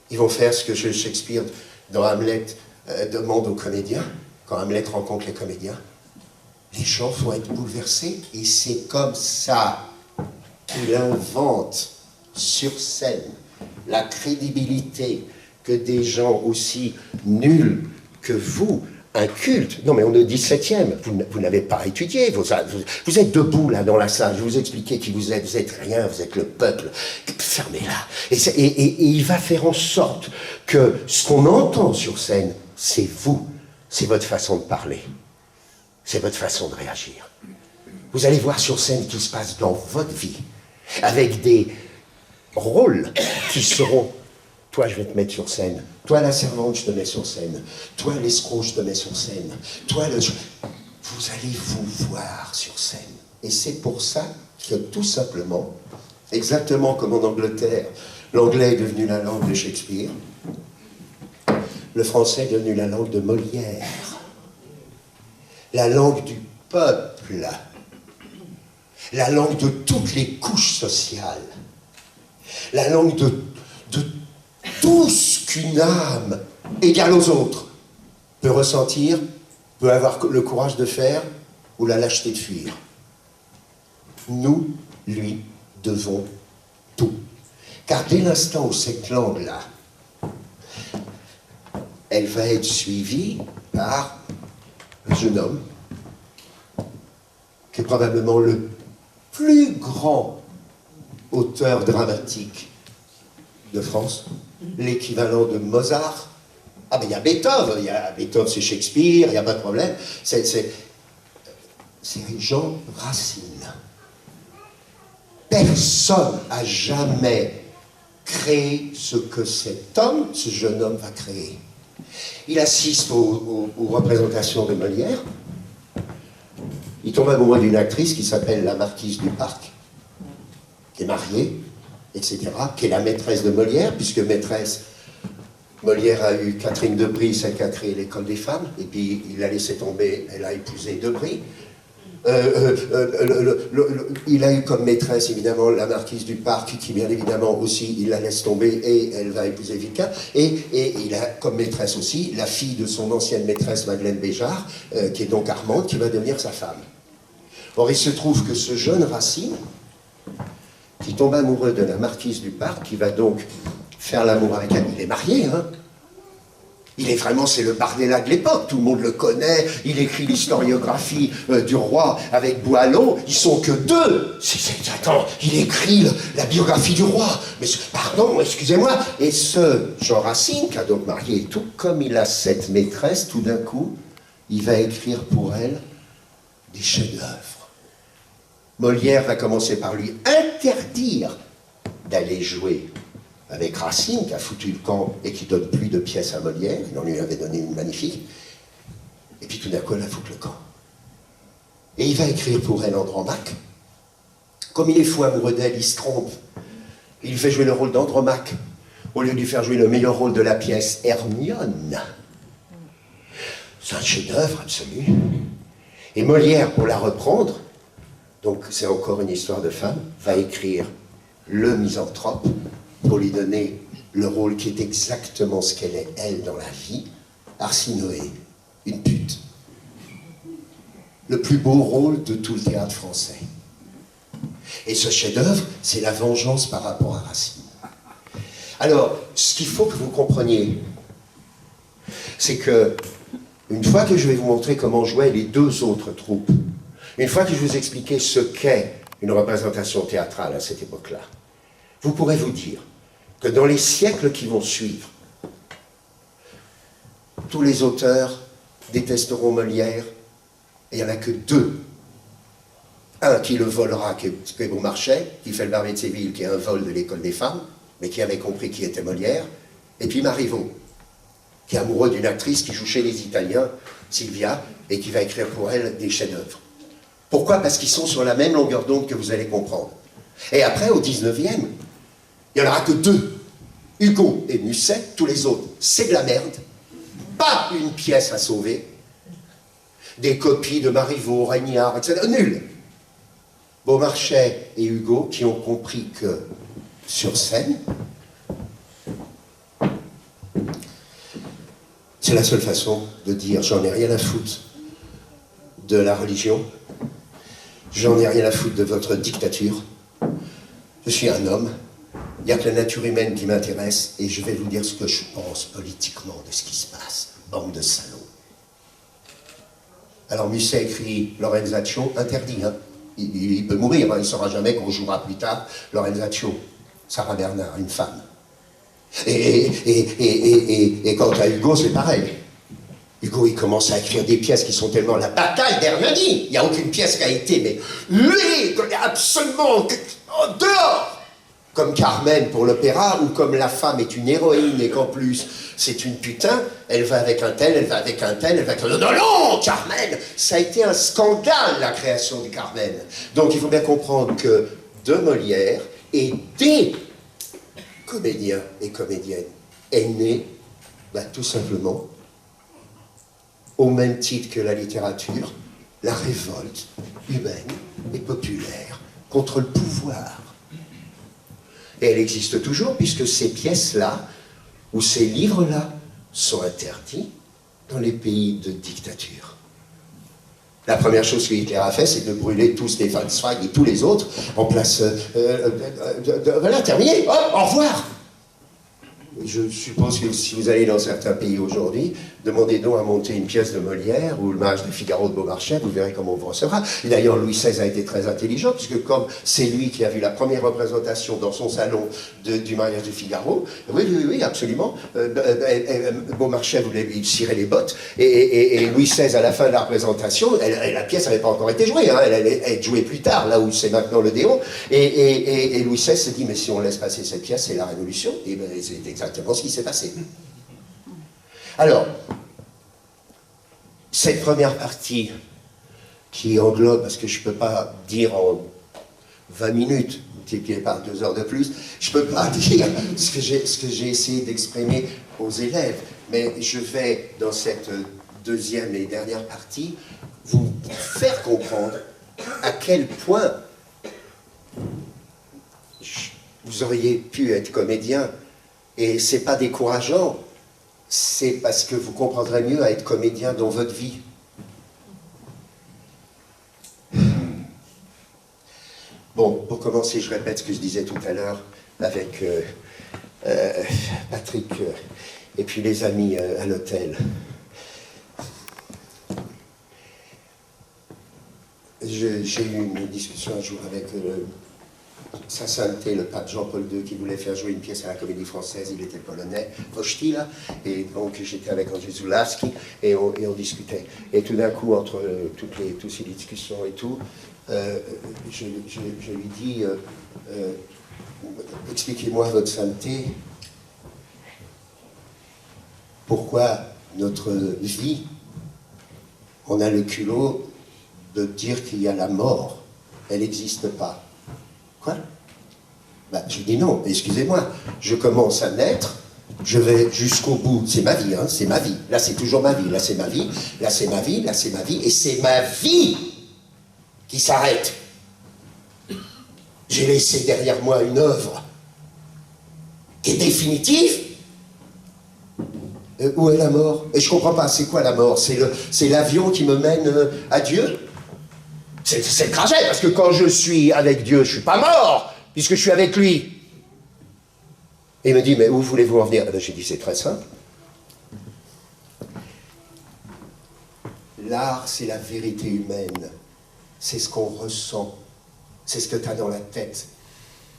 Ils vont faire ce que Shakespeare, dans Hamlet, demande aux comédiens, quand Hamlet rencontre les comédiens. Les gens vont être bouleversés, et c'est comme ça qu'il invente sur scène la crédibilité que des gens aussi nuls que vous, incultes, non mais on est au 17e, vous n'avez pas étudié, vous êtes debout là dans la salle, je vais vous expliquer qui vous êtes rien, vous êtes le peuple, fermez-la. Et il va faire en sorte que ce qu'on entend sur scène, c'est vous, c'est votre façon de parler. C'est votre façon de réagir. Vous allez voir sur scène qui se passe dans votre vie, avec des rôles qui seront... Toi, je vais te mettre sur scène. Toi, la servante, je te mets sur scène. Toi, l'escroc, je te mets sur scène. Toi, vous allez vous voir sur scène. Et c'est pour ça que, tout simplement, exactement comme en Angleterre, l'anglais est devenu la langue de Shakespeare, le français est devenu la langue de Molière. La langue du peuple, la langue de toutes les couches sociales, la langue de tout ce qu'une âme égale aux autres peut ressentir, peut avoir le courage de faire ou la lâcheté de fuir. Nous lui devons tout. Car dès l'instant où cette langue-là, elle va être suivie par un jeune homme qui est probablement le plus grand auteur dramatique de France, l'équivalent de Mozart. Ah ben il y a Beethoven, c'est Shakespeare, il n'y a pas de problème. C'est Jean Racine. Personne n'a jamais créé ce que cet homme, ce jeune homme, va créer. Il assiste aux représentations de Molière. Il tombe amoureux d'une actrice qui s'appelle la marquise du Parc, qui est mariée, etc., qui est la maîtresse de Molière, puisque maîtresse, Molière a eu Catherine Debris, celle qui a créé l'école des femmes, et puis il a laissé tomber, elle a épousé Debris. Il a eu comme maîtresse, évidemment, la marquise du Parc, qui, bien évidemment, aussi, il la laisse tomber, et elle va épouser Vicain. Et il a comme maîtresse aussi la fille de son ancienne maîtresse, Madeleine Béjart, qui est donc Armande, qui va devenir sa femme. Or, il se trouve que ce jeune Racine, qui tombe amoureux de la marquise du Parc, qui va donc faire l'amour avec elle, il est marié, hein. Il est vraiment, c'est le Bardella de l'époque, tout le monde le connaît, il écrit l'historiographie du roi avec Boileau, ils sont que deux. Attends, il écrit la biographie du roi, mais pardon, excusez-moi. Et ce Jean Racine, qui a donc marié et tout, comme il a cette maîtresse, tout d'un coup, il va écrire pour elle des chefs-d'œuvre. Molière va commencer par lui interdire d'aller jouer avec Racine, qui a foutu le camp et qui donne plus de pièces à Molière, il en lui avait donné une magnifique, et puis tout d'un coup, elle a foutu le camp. Et il va écrire pour elle Andromaque. Comme il est fou amoureux d'elle, il se trompe. Il lui fait jouer le rôle d'Andromaque, au lieu de lui faire jouer le meilleur rôle de la pièce, Hermione. C'est un chef-d'œuvre absolu. Et Molière, pour la reprendre, donc c'est encore une histoire de femme, va écrire le misanthrope pour lui donner le rôle qui est exactement ce qu'elle est, elle, dans la vie, Arsinoé, une pute. Le plus beau rôle de tout le théâtre français. Et ce chef-d'œuvre, c'est la vengeance par rapport à Racine. Alors, ce qu'il faut que vous compreniez, c'est que, une fois que je vais vous montrer comment jouaient les deux autres troupes, une fois que je vous expliquer ce qu'est une représentation théâtrale à cette époque-là, vous pourrez vous dire que dans les siècles qui vont suivre, tous les auteurs détesteront Molière, et il n'y en a que deux. Un qui le volera, qui est Beaumarchais, qui fait le Barbier de Séville, qui est un vol de l'école des femmes, mais qui avait compris qui était Molière, et puis Marivaux, qui est amoureux d'une actrice qui joue chez les Italiens, Sylvia, et qui va écrire pour elle des chefs-d'œuvre. Pourquoi? Parce qu'ils sont sur la même longueur d'onde que vous allez comprendre. Et après, au 19e, il n'y en aura que deux. Hugo et Musset, tous les autres, c'est de la merde. Pas une pièce à sauver. Des copies de Marivaux, Régnard, etc. Nul. Beaumarchais et Hugo qui ont compris que, sur scène, c'est la seule façon de dire « j'en ai rien à foutre de la religion, j'en ai rien à foutre de votre dictature, je suis un homme, il n'y a que la nature humaine qui m'intéresse et je vais vous dire ce que je pense politiquement de ce qui se passe, bande de salauds. » Alors Musset écrit Lorenzaccio, interdit, hein. Il peut mourir, hein. Il ne saura jamais qu'on jouera plus tard Lorenzaccio, Sarah Bernard, une femme. Et quant à Hugo, c'est pareil. Hugo, il commence à écrire des pièces qui sont tellement la bataille d'Hernani. Il n'y a aucune pièce qui a été, mais lui, absolument, dehors. Comme Carmen pour l'opéra, ou comme la femme est une héroïne et qu'en plus c'est une putain, elle va avec un tel, elle va avec un tel, elle va avec un tel. Non, non, Carmen, ça a été un scandale la création de Carmen. Donc il faut bien comprendre que de Molière et des comédiens et comédiennes est né, tout simplement, au même titre que la littérature, la révolte humaine et populaire contre le pouvoir. Et elle existe toujours, puisque ces pièces-là, ou ces livres-là, sont interdits dans les pays de dictature. La première chose que Hitler a fait, c'est de brûler tous Stefan Zweig et tous les autres en place... voilà, terminé, hop, au revoir. Je suppose que si vous allez dans certains pays aujourd'hui, demandez donc à monter une pièce de Molière ou le mariage de Figaro de Beaumarchais, vous verrez comment on vous recevra. Et d'ailleurs, Louis XVI a été très intelligent, puisque comme c'est lui qui a vu la première représentation dans son salon du mariage de Figaro, oui, absolument, Beaumarchais voulait lui cirer les bottes, et Louis XVI, à la fin de la représentation, la pièce n'avait pas encore été jouée, hein, elle allait être jouée plus tard, là où c'est maintenant le Déon, et Louis XVI s'est dit, mais si on laisse passer cette pièce, c'est la Révolution, et bien c'est exactement ce qui s'est passé. Alors, cette première partie qui englobe, parce que je ne peux pas dire en 20 minutes, multiplié par 2 heures de plus, je ne peux pas dire ce que j'ai essayé d'exprimer aux élèves, mais je vais, dans cette deuxième et dernière partie, vous faire comprendre à quel point vous auriez pu être comédien. Et c'est pas décourageant, c'est parce que vous comprendrez mieux à être comédien dans votre vie. Bon, pour commencer, je répète ce que je disais tout à l'heure avec Patrick et puis les amis à l'hôtel. J'ai eu une discussion un jour avec Sa Sainteté, le pape Jean-Paul II, qui voulait faire jouer une pièce à la Comédie Française, il était polonais, Wojtyła, et donc j'étais avec Andrzej Zulawski, et on discutait. Et tout d'un coup, entre toutes ces discussions et tout, je lui dis, expliquez-moi votre sainteté, pourquoi notre vie, on a le culot de dire qu'il y a la mort, elle n'existe pas. Quoi? Je dis non, excusez-moi, je commence à naître, je vais jusqu'au bout, c'est ma vie, hein, c'est ma vie, là c'est toujours ma vie, là c'est ma vie, là c'est ma vie, là c'est ma vie, et c'est ma vie qui s'arrête. J'ai laissé derrière moi une œuvre qui est définitive. Où est la mort? Et je comprends pas, c'est quoi la mort? C'est l'avion qui me mène à Dieu? C'est le trajet, parce que quand je suis avec Dieu, je suis pas mort, puisque je suis avec lui. Et il me dit, mais où voulez-vous en venir? J'ai dit, c'est très simple. L'art, c'est la vérité humaine. C'est ce qu'on ressent. C'est ce que tu as dans la tête.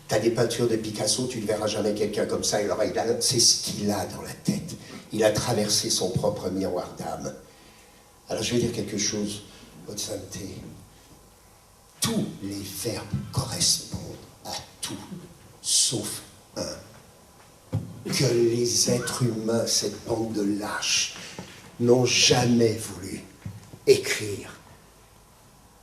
Tu as des peintures de Picasso, tu ne verras jamais quelqu'un comme ça. C'est ce qu'il a dans la tête. Il a traversé son propre miroir d'âme. Alors je vais dire quelque chose, votre sainteté. Tous les verbes correspondent à tout, sauf un. Que les êtres humains, cette bande de lâches, n'ont jamais voulu écrire.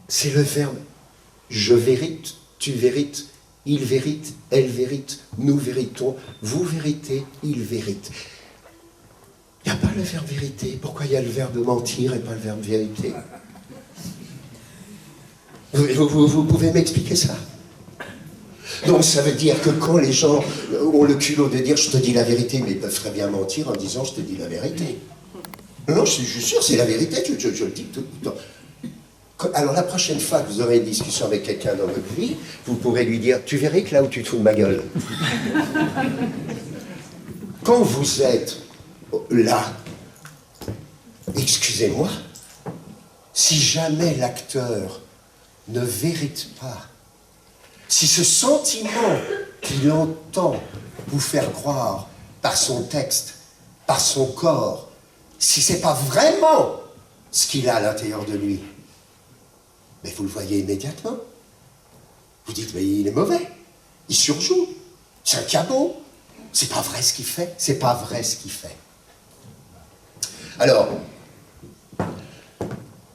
C'est le verbe « je vérite »,« tu vérites », « il vérite »,« elle vérite »,« nous véritons »,« vous véritez »,« il vérite ». Il n'y a pas le verbe « vérité ». Pourquoi il y a le verbe « mentir » et pas le verbe « vérité » ? Vous pouvez m'expliquer ça? Donc ça veut dire que quand les gens ont le culot de dire « je te dis la vérité », mais ils peuvent très bien mentir en disant « je te dis la vérité ». Non, je suis sûr, c'est la vérité, je le dis tout le temps. Alors la prochaine fois que vous aurez une discussion avec quelqu'un dans votre vie, vous pourrez lui dire « tu verrais que là où tu te fous de ma gueule ». Quand vous êtes là, excusez-moi, si jamais l'acteur ne vérite pas, si ce sentiment qu'il entend vous faire croire par son texte, par son corps, si ce n'est pas vraiment ce qu'il a à l'intérieur de lui, mais vous le voyez immédiatement. Vous dites, mais il est mauvais, il surjoue, c'est un cabot, c'est pas vrai ce qu'il fait, c'est pas vrai ce qu'il fait. Alors,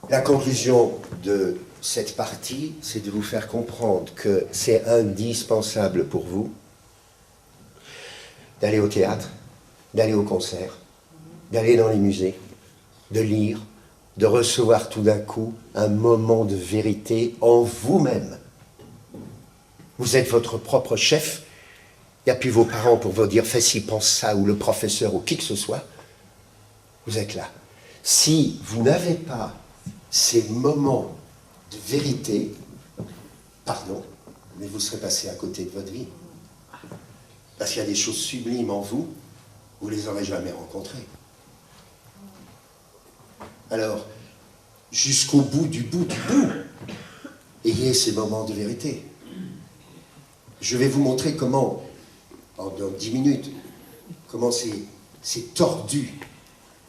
la conclusion de cette partie, c'est de vous faire comprendre que c'est indispensable pour vous d'aller au théâtre, d'aller au concert, d'aller dans les musées, de lire, de recevoir tout d'un coup un moment de vérité en vous-même. Vous êtes votre propre chef, il n'y a plus vos parents pour vous dire « fais ci, pense ça » ou le professeur ou qui que ce soit. Vous êtes là. Si vous n'avez pas ces moments de vérité, pardon, mais vous serez passé à côté de votre vie. Parce qu'il y a des choses sublimes en vous, vous ne les aurez jamais rencontrées. Alors, jusqu'au bout, ayez ces moments de vérité. Je vais vous montrer comment, dans 10 minutes, comment ces tordus,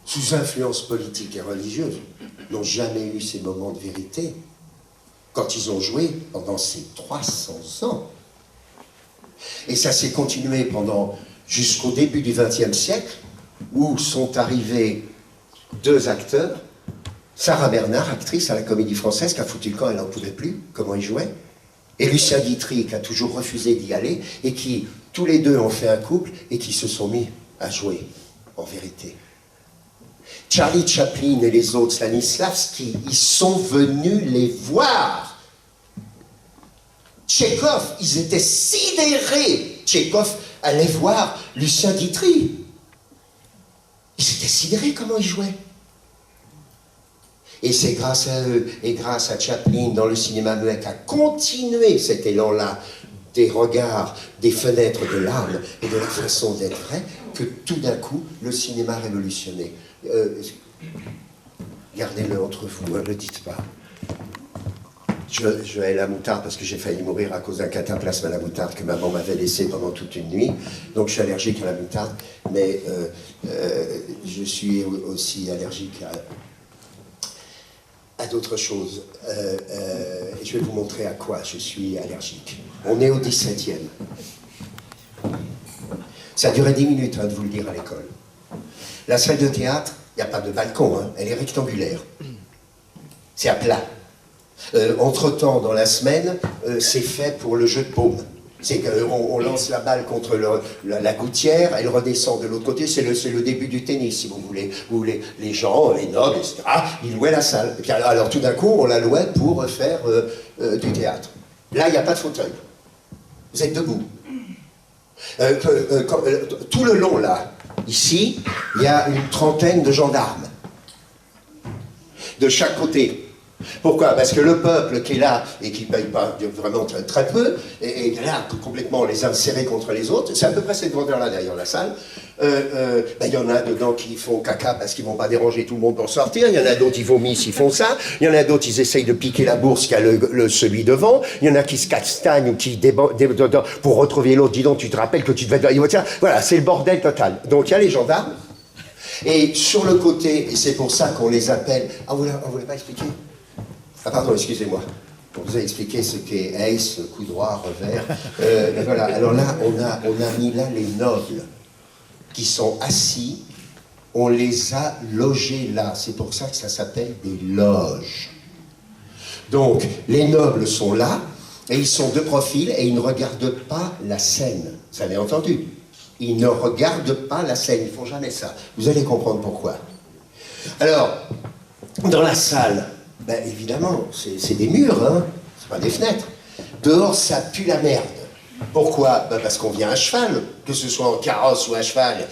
sous influence politique et religieuse, n'ont jamais eu ces moments de vérité quand ils ont joué pendant ces 300 ans. Et ça s'est continué jusqu'au début du XXe siècle, où sont arrivés 2 acteurs, Sarah Bernard, actrice à la Comédie Française, qui a foutu le camp, elle n'en pouvait plus, comment il jouait, et Lucien Guitry, qui a toujours refusé d'y aller, et qui, tous les deux, ont fait un couple, et qui se sont mis à jouer, en vérité. Charlie Chaplin et les autres, Stanislavski, ils sont venus les voir. Tchekhov, ils étaient sidérés. Tchekhov allait voir Lucien Guitry. Ils étaient sidérés comment il jouait. Et c'est grâce à eux, et grâce à Chaplin, dans le cinéma muet, qu'a continué cet élan-là, des regards, des fenêtres de l'âme et de la façon d'être vrai, que tout d'un coup, le cinéma a révolutionné. Gardez-le entre vous, ne le dites pas. Je hais la moutarde parce que j'ai failli mourir à cause d'un cataplasme à la moutarde que maman m'avait laissé pendant toute une nuit. Donc je suis allergique à la moutarde, mais je suis aussi allergique à d'autres choses. Et je vais vous montrer à quoi je suis allergique. On est au 17e. Ça a duré 10 minutes de vous le dire à l'école. La salle de théâtre, il n'y a pas de balcon, hein, elle est rectangulaire. C'est à plat. Entre-temps, dans la semaine, c'est fait pour le jeu de paume. C'est qu'on lance la balle contre la gouttière, elle redescend de l'autre côté, c'est le début du tennis, si vous voulez, où les gens, les nobles, etc., ils louaient la salle. Et puis alors tout d'un coup, on la louait pour faire du théâtre. Là, il n'y a pas de fauteuil. Vous êtes debout. Tout le long, là, ici, il y a une trentaine de gendarmes. De chaque côté. Pourquoi? Parce que le peuple qui est là et qui ne paye pas vraiment très peu, et là, complètement les uns serrés contre les autres, c'est à peu près cette grandeur-là derrière la salle. Il y en a dedans qui font caca parce qu'ils ne vont pas déranger tout le monde pour sortir, il y en a d'autres qui vomissent, ils font ça, il y en a d'autres ils essayent de piquer la bourse qu'il y a celui devant, il y en a qui se castagnent ou qui pour retrouver l'autre, dis donc tu te rappelles que tu devais... Voilà, c'est le bordel total. Donc il y a les gendarmes, et sur le côté, et c'est pour ça qu'on les appelle... Ah, vous ne voulez pas expliquer? Ah pardon, excusez-moi. On vous a expliqué ce qu'est ace, coup droit, revers. Voilà, alors là, on a mis là les nobles qui sont assis, on les a logés là. C'est pour ça que ça s'appelle des loges. Donc, les nobles sont là, et ils sont de profil, et ils ne regardent pas la scène. Vous avez entendu? Ils ne regardent pas la scène, ils ne font jamais ça. Vous allez comprendre pourquoi. Alors, dans la salle, ben évidemment, c'est des murs, hein, c'est pas des fenêtres. Dehors, ça pue la merde. Pourquoi? Ben parce qu'on vient à cheval, que ce soit en carrosse ou à cheval.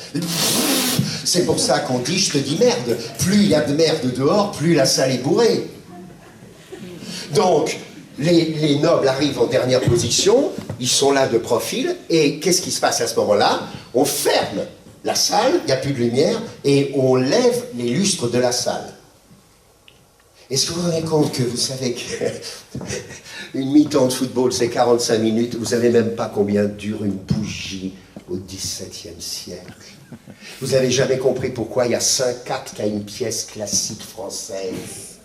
C'est pour ça qu'on dit, je te dis merde. Plus il y a de merde dehors, plus la salle est bourrée. Donc, les nobles arrivent en dernière position, ils sont là de profil, et qu'est-ce qui se passe à ce moment-là? On ferme la salle, il n'y a plus de lumière, et on lève les lustres de la salle. Est-ce que vous vous rendez compte que vous savez qu'une mi-temps de football, c'est 45 minutes, vous savez même pas combien dure une bougie au XVIIe siècle. Vous n'avez jamais compris pourquoi il y a 5 actes à une pièce classique française.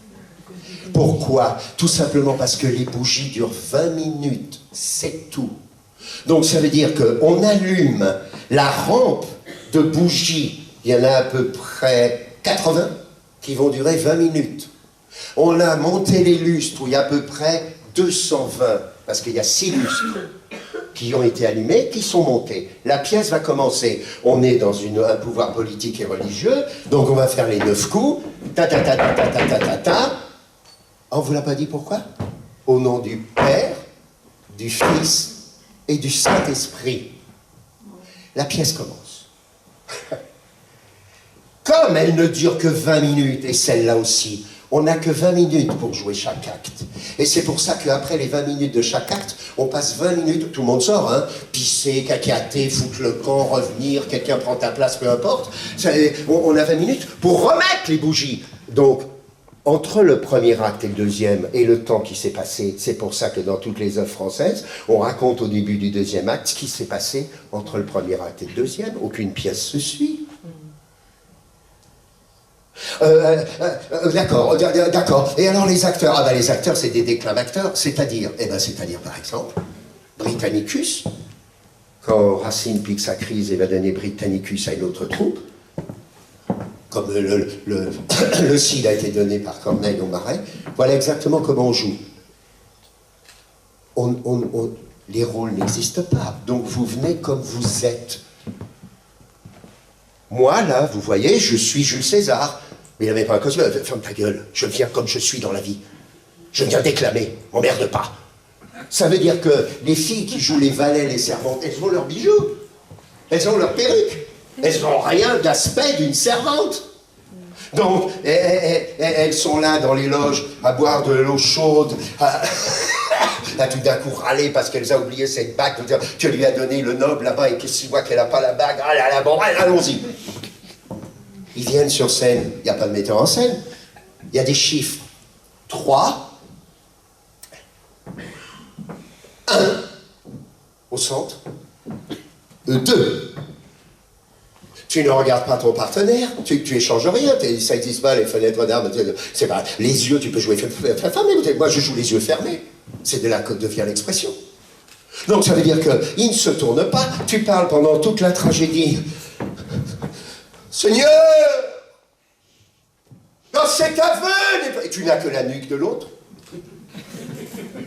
Pourquoi? Tout simplement parce que les bougies durent 20 minutes, c'est tout. Donc ça veut dire qu'on allume la rampe de bougies, il y en a à peu près 80 qui vont durer 20 minutes. On a monté les lustres où il y a à peu près 220, parce qu'il y a 6 lustres qui ont été allumés, qui sont montés. La pièce va commencer. On est dans un pouvoir politique et religieux, donc on va faire les 9 coups. Ta ta ta ta ta ta ta ta ta. On ne vous l'a pas dit pourquoi? Au nom du Père, du Fils et du Saint-Esprit. La pièce commence. Comme elle ne dure que 20 minutes, et celle-là aussi, on n'a que 20 minutes pour jouer chaque acte. Et c'est pour ça qu'après les 20 minutes de chaque acte, on passe 20 minutes, tout le monde sort, hein, pisser, cacater, foutre le camp, revenir, quelqu'un prend ta place, peu importe. On a 20 minutes pour remettre les bougies. Donc, entre le premier acte et le deuxième, et le temps qui s'est passé, c'est pour ça que dans toutes les œuvres françaises, on raconte au début du deuxième acte ce qui s'est passé entre le premier acte et le deuxième. Aucune pièce se suit. D'accord. Et alors les acteurs? Ah ben les acteurs, c'est des déclamateurs, c'est-à-dire par exemple, Britannicus, quand Racine pique sa crise et va donner Britannicus à une autre troupe, comme le Cid a été donné par Corneille au Marais, voilà exactement comment on joue. Les rôles n'existent pas, donc vous venez comme vous êtes. Moi, là, vous voyez, je suis Jules César. Mais il n'avait pas un costume. Ferme ta gueule, je viens comme je suis dans la vie. Je viens déclamer, m'emmerde pas. Ça veut dire que les filles qui jouent les valets, les servantes, elles ont leurs bijoux. Elles ont leurs perruques. Elles n'ont rien d'aspect d'une servante. Donc, elles sont là dans les loges à boire de l'eau chaude, à tout d'un coup râler parce qu'elles ont oublié cette bague, que lui a donné le noble là-bas et qu'il voit qu'elle n'a pas la bague. Ah là là, bon, allons-y. Ils viennent sur scène, il n'y a pas de metteur en scène, il y a des chiffres. 3, 1, au centre, 2. Tu ne regardes pas ton partenaire, tu échanges rien, ça n'existe pas, les fenêtres d'armes, c'est pas... Les yeux, tu peux jouer fermés, moi je joue les yeux fermés. C'est de là que devient l'expression. Donc ça veut dire qu'il ne se tourne pas, tu parles pendant toute la tragédie. Seigneur, dans cet aveu, et tu n'as que la nuque de l'autre.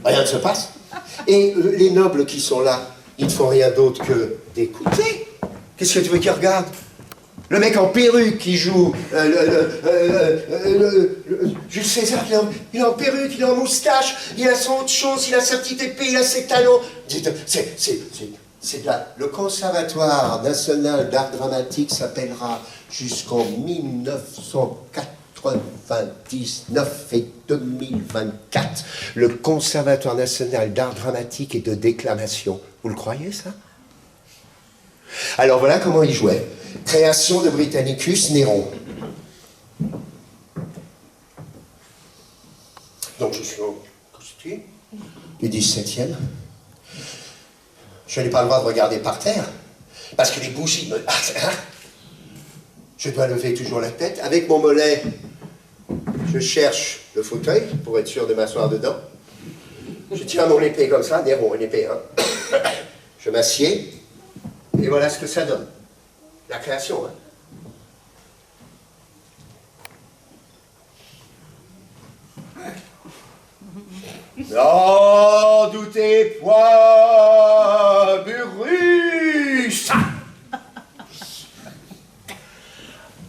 Rien ne se passe. Et les nobles qui sont là, ils ne font rien d'autre que d'écouter. Qu'est-ce que tu veux qu'ils regardent? Le mec en perruque qui joue, Jules César, il est en perruque, il est en moustache, il a son autre chose, il a sa petite épée, il a ses talons. C'est de là. Le Conservatoire national d'art dramatique s'appellera jusqu'en 1999 et 2024 le Conservatoire national d'art dramatique et de déclamation. Vous le croyez, ça? Alors voilà comment il jouait. Création de Britannicus Néron. Donc je suis en costume du 17e. Je n'ai pas le droit de regarder par terre, parce que les bougies me... Je dois lever toujours la tête. Avec mon mollet, je cherche le fauteuil pour être sûr de m'asseoir dedans. Je tiens mon épée comme ça, Néron, une épée, hein. Je m'assieds, et voilà ce que ça donne. La création, hein. N'en doutez point, Burrus!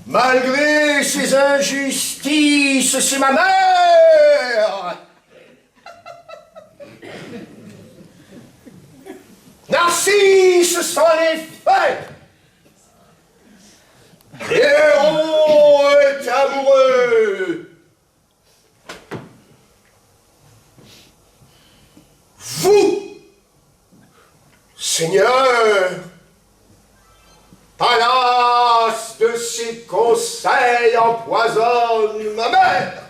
Malgré ces injustices, c'est ma mère! Narcisse s'en est fait! Héron est amoureux! Vous, Seigneur, palace de ses conseils empoisonne ma mère,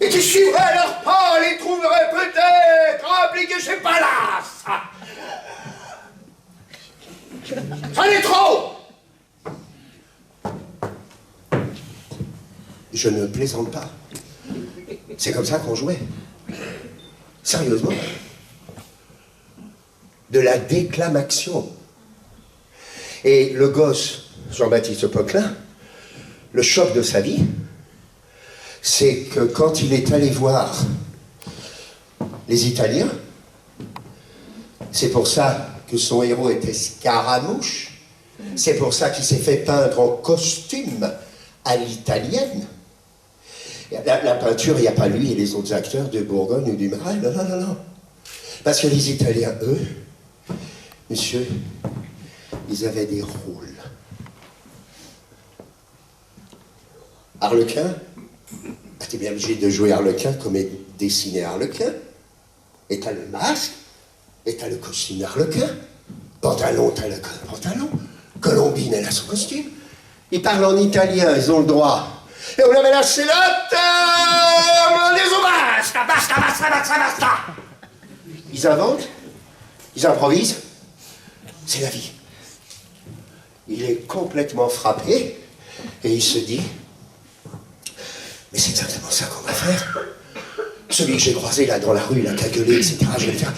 et qui suivrait leurs pas les trouverait peut-être impliqués chez Palace. Ça n'est trop. Je ne plaisante pas. C'est comme ça qu'on jouait. Sérieusement. De la déclamation. Et le gosse, Jean-Baptiste Poquelin, le choc de sa vie, c'est que quand il est allé voir les Italiens, c'est pour ça que son héros était Scaramouche, c'est pour ça qu'il s'est fait peindre en costume à l'italienne. La peinture, il n'y a pas lui et les autres acteurs de Bourgogne ou du Marais, non, non, non, non. Parce que les Italiens, eux, monsieur, ils avaient des rôles. Harlequin, t'es bien obligé de jouer Harlequin comme est dessiné Harlequin. Et t'as le masque, et t'as le costume d'Harlequin. Pantalon, t'as le pantalon. Colombine, elle a son costume. Ils parlent en italien, ils ont le droit. Et on avait lâché la terre des hommages. Basta, basta, basta, basta. Ils inventent, ils improvisent. C'est la vie. Il est complètement frappé et il se dit, mais c'est exactement ça qu'on va faire. Celui que j'ai croisé là dans la rue, là, qui a gueulé, etc., je vais le faire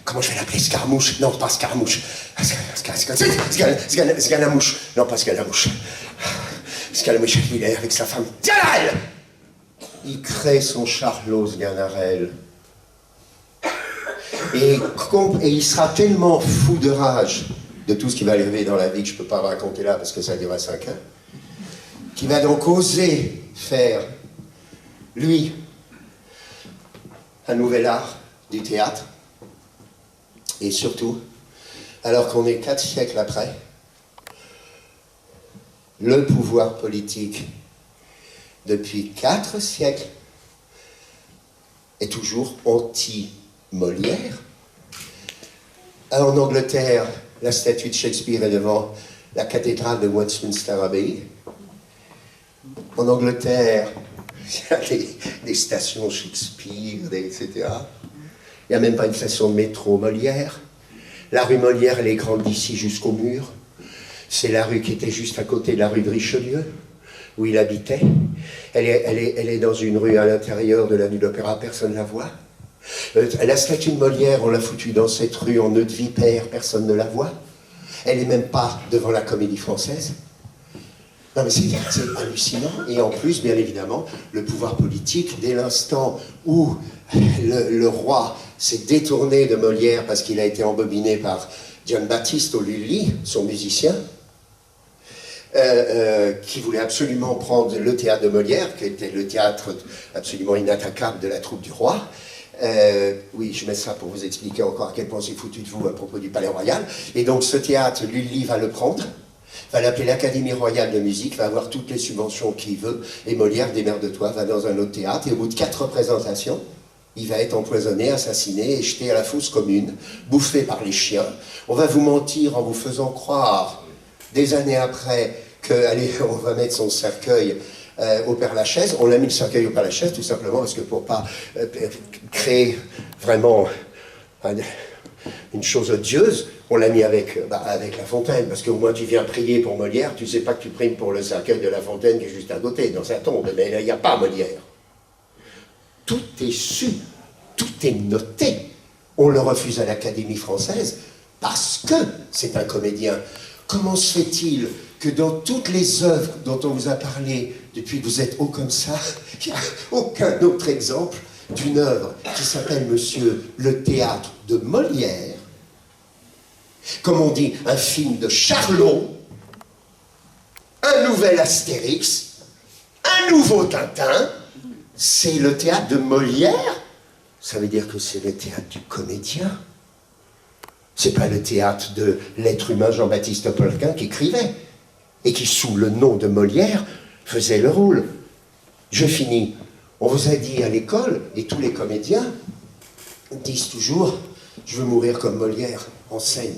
comment je vais l'appeler? Scaramouche? Non, pas Scaramouche. Sganamouche. Non, pas Sganamouche. Sganamouche, il est avec sa femme. Sganarelle! Il crée son Charlot Sganarelle. Et il sera tellement fou de rage de tout ce qui va arriver dans la vie que je ne peux pas raconter là parce que ça dure 5 ans, qu'il va donc oser faire, lui, un nouvel art du théâtre. Et surtout, alors qu'on est 4 siècles après, le pouvoir politique, depuis 4 siècles, est toujours anti-Molière. En Angleterre, la statue de Shakespeare est devant la cathédrale de Westminster Abbey. En Angleterre, il y a des stations Shakespeare, etc. Il n'y a même pas une station de métro Molière. La rue Molière, elle est grande d'ici jusqu'au mur. C'est la rue qui était juste à côté de la rue de Richelieu, où il habitait. Elle est dans une rue à l'intérieur de la nuit d'opéra, personne ne la voit. La statue de Molière, on l'a foutue dans cette rue en nœud de vipère, personne ne la voit. Elle n'est même pas devant la Comédie Française. Non mais c'est hallucinant. Et en plus, bien évidemment, le pouvoir politique, dès l'instant où le roi s'est détourné de Molière parce qu'il a été embobiné par Giambattista Lulli, son musicien, qui voulait absolument prendre le théâtre de Molière, qui était le théâtre absolument inattaquable de la troupe du roi. Oui, je mets ça pour vous expliquer encore à quel point c'est foutu de vous à propos du Palais Royal. Et donc ce théâtre, Lully va le prendre, va l'appeler l'Académie Royale de Musique, va avoir toutes les subventions qu'il veut, et Molière, démerde-toi, va dans un autre théâtre, et au bout de 4 représentations, il va être empoisonné, assassiné et jeté à la fosse commune, bouffé par les chiens. On va vous mentir en vous faisant croire, des années après, que, allez, on va mettre son cercueil au Père-Lachaise. On a mis le cercueil au Père-Lachaise tout simplement parce que pour pas créer vraiment une chose odieuse, on l'a mis avec La Fontaine, parce qu'au moins tu viens prier pour Molière, tu sais pas que tu primes pour le cercueil de La Fontaine qui est juste à côté, dans sa tombe, mais là il n'y a pas Molière. Tout est su, tout est noté. On le refuse à l'Académie française parce que c'est un comédien. Comment se fait-il que dans toutes les œuvres dont on vous a parlé depuis que vous êtes haut comme ça, il n'y a aucun autre exemple d'une œuvre qui s'appelle, monsieur, le théâtre de Molière, comme on dit, un film de Charlot, un nouvel Astérix, un nouveau Tintin, c'est le théâtre de Molière. Ça veut dire que c'est le théâtre du comédien. C'est pas le théâtre de l'être humain Jean-Baptiste Polquin qui écrivait et qui, sous le nom de Molière, faisait le rôle. Je finis. On vous a dit à l'école, et tous les comédiens disent toujours « Je veux mourir comme Molière, en scène. »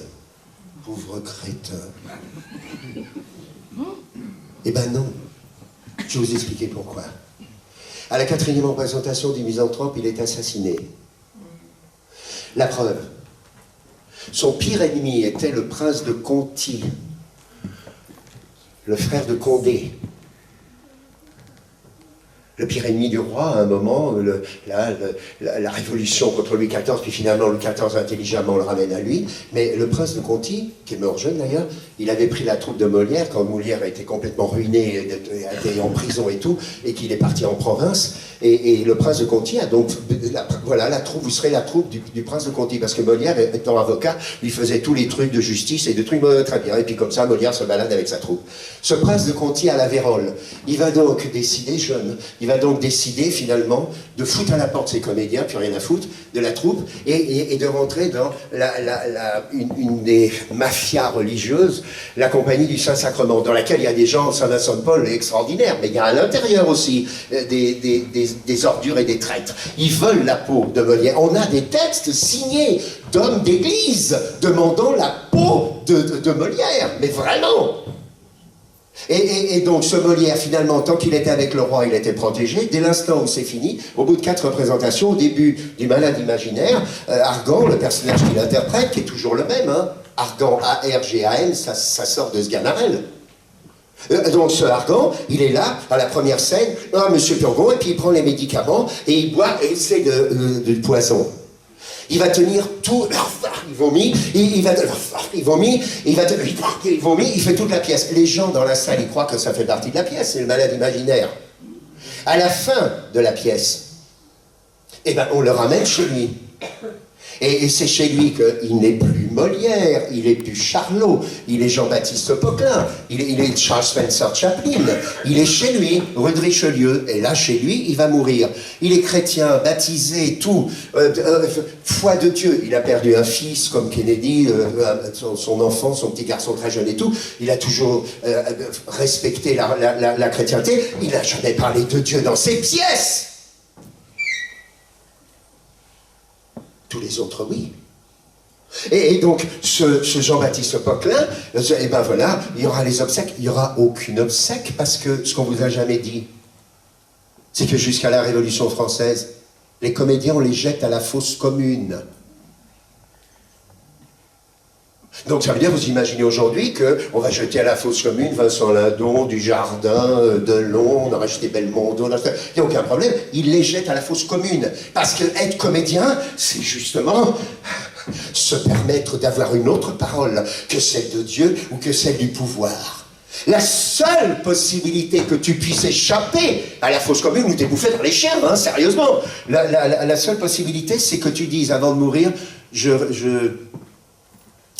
Pauvre crétin. Eh ben non. Je vais vous expliquer pourquoi. À la 4e représentation du Misanthrope, il est assassiné. La preuve. Son pire ennemi était le prince de Conti, le frère de Condé. Le pire ennemi du roi, à un moment, la révolution contre Louis XIV, puis finalement Louis XIV intelligemment le ramène à lui. Mais le prince de Conti, qui est mort jeune d'ailleurs, il avait pris la troupe de Molière, quand Molière a été complètement ruiné, été en prison et tout, et qu'il est parti en province. Et le prince de Conti a donc, voilà, la troupe, vous serez la troupe du prince de Conti, parce que Molière, étant avocat, lui faisait tous les trucs de justice et de trucs très bien. Et puis comme ça, Molière se balade avec sa troupe. Ce prince de Conti a la vérole. Il va donc décider, jeune, il va donc décider finalement de foutre à la porte ses comédiens, plus rien à foutre, de la troupe, et de rentrer dans une des mafias religieuses, la Compagnie du Saint-Sacrement, dans laquelle il y a des gens, Saint-Vincent-de-Paul extraordinaires, mais il y a à l'intérieur aussi des ordures et des traîtres. Ils veulent la peau de Molière. On a des textes signés d'hommes d'église demandant la peau de Molière, mais vraiment. Et donc ce Molière, finalement, tant qu'il était avec le roi, il était protégé. Dès l'instant où c'est fini, au bout de 4 représentations, au début du Malade imaginaire, Argan, le personnage qu'il interprète, qui est toujours le même, hein, Argan, A-R-G-A-N, ça sort de Sganarelle. Donc ce Argan, il est là, à la première scène, monsieur Turgon, et puis il prend les médicaments, et il boit, et c'est du poison. Il va tenir tout, il vomit, il vomit, il fait toute la pièce. Les gens dans la salle, ils croient que ça fait partie de la pièce, c'est le malade imaginaire. À la fin de la pièce, eh ben, on le ramène chez lui. Et c'est chez lui qu'il n'est plus Molière, il est plus Charlot, il est Jean-Baptiste Poquelin, il est Charles Spencer Chaplin, il est chez lui, rue de Richelieu, et là, chez lui, il va mourir. Il est chrétien, baptisé, tout, foi de Dieu. Il a perdu un fils, comme Kennedy, son enfant, son petit garçon très jeune et tout. Il a toujours respecté la chrétienté. Il n'a jamais parlé de Dieu dans ses pièces. Tous les autres, oui. Et donc, ce Jean-Baptiste Poquelin, et ben voilà, il y aura les obsèques. Il n'y aura aucune obsèque, parce que ce qu'on vous a jamais dit, c'est que jusqu'à la Révolution française, les comédiens, on les jette à la fosse commune. Donc ça veut dire, vous imaginez aujourd'hui qu'on va jeter à la fosse commune Vincent Lindon, Dujardin, Delon, on a rajouté Belmondo, il n'y a aucun problème, ils les jettent à la fosse commune. Parce que être comédien, c'est justement se permettre d'avoir une autre parole que celle de Dieu ou que celle du pouvoir. La seule possibilité que tu puisses échapper à la fosse commune où tu es bouffé par les chiens, hein, sérieusement, la seule possibilité, c'est que tu dises avant de mourir,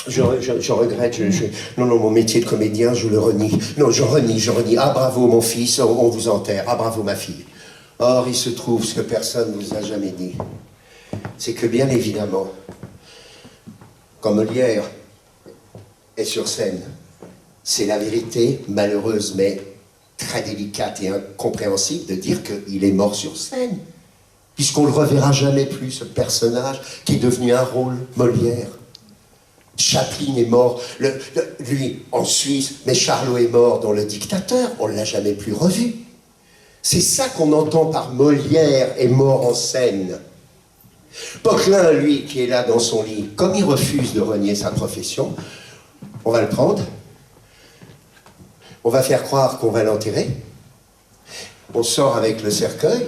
Je regrette, non, mon métier de comédien, je le renie. Non, je renie. Ah, bravo, mon fils, on vous enterre. Ah, bravo, ma fille. Or, il se trouve ce que personne ne vous a jamais dit. C'est que, bien évidemment, quand Molière est sur scène, c'est la vérité, malheureuse, mais très délicate et incompréhensible, de dire qu'il est mort sur scène. Puisqu'on ne le reverra jamais plus, ce personnage qui est devenu un rôle Molière. Chaplin est mort, lui en Suisse, mais Charlot est mort dans Le Dictateur, on ne l'a jamais plus revu. C'est ça qu'on entend par Molière est mort en scène. Poquelin, lui, qui est là dans son lit, comme il refuse de renier sa profession, on va le prendre, on va faire croire qu'on va l'enterrer, on sort avec le cercueil,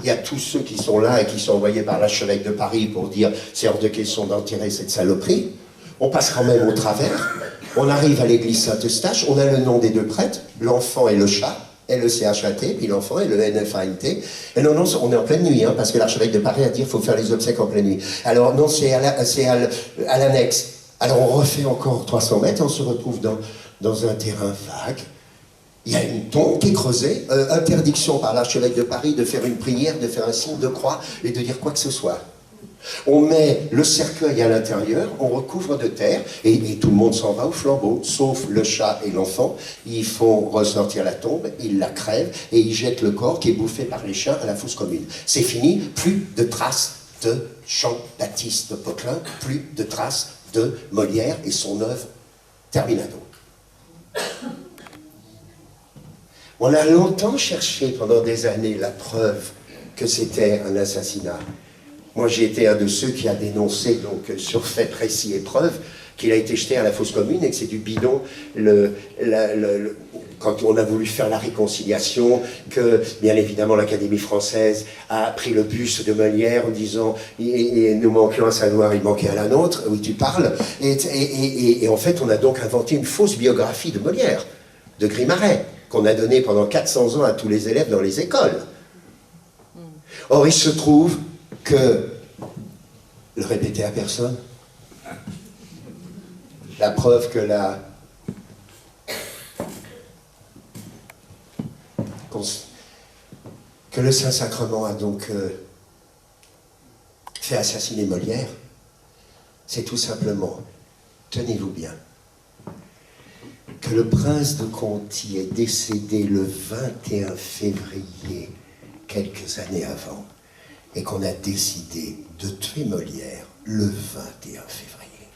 il y a tous ceux qui sont là et qui sont envoyés par l'archevêque de Paris pour dire c'est hors de question d'enterrer cette saloperie. On passe quand même au travers, on arrive à l'église Saint-Eustache, on a le nom des deux prêtres, l'enfant et le chat, LECHAT, puis l'enfant et le NFANT. Et non, on est en pleine nuit, hein, parce que l'archevêque de Paris a dit qu'il faut faire les obsèques en pleine nuit. Alors non, c'est à l'annexe. Alors on refait encore 300 mètres, on se retrouve dans un terrain vague. Il y a une tombe qui est creusée, interdiction par l'archevêque de Paris de faire une prière, de faire un signe de croix et de dire quoi que ce soit. On met le cercueil à l'intérieur, on recouvre de terre, et tout le monde s'en va au flambeau, sauf le chat et l'enfant. Ils font ressortir la tombe, ils la crèvent, et ils jettent le corps qui est bouffé par les chiens à la fosse commune. C'est fini, plus de traces de Jean-Baptiste Poquelin, plus de traces de Molière et son œuvre Terminado. On a longtemps cherché, pendant des années, la preuve que c'était un assassinat. Moi, j'ai été un de ceux qui a dénoncé, donc, sur fait précis et preuve, qu'il a été jeté à la fosse commune et que c'est du bidon, quand on a voulu faire la réconciliation, que, bien évidemment, l'Académie française a pris le bus de Molière en disant « et nous manquions un savoir, il manquait à la nôtre », oui, tu parles, et en fait, on a donc inventé une fausse biographie de Molière, de Grimaret, qu'on a donnée pendant 400 ans à tous les élèves dans les écoles. Or, il se trouve que, le répéter à personne, la preuve que le Saint-Sacrement a donc fait assassiner Molière, c'est tout simplement, tenez-vous bien, que le prince de Conti est décédé le 21 février, quelques années avant, et qu'on a décidé de tuer Molière le 21 février.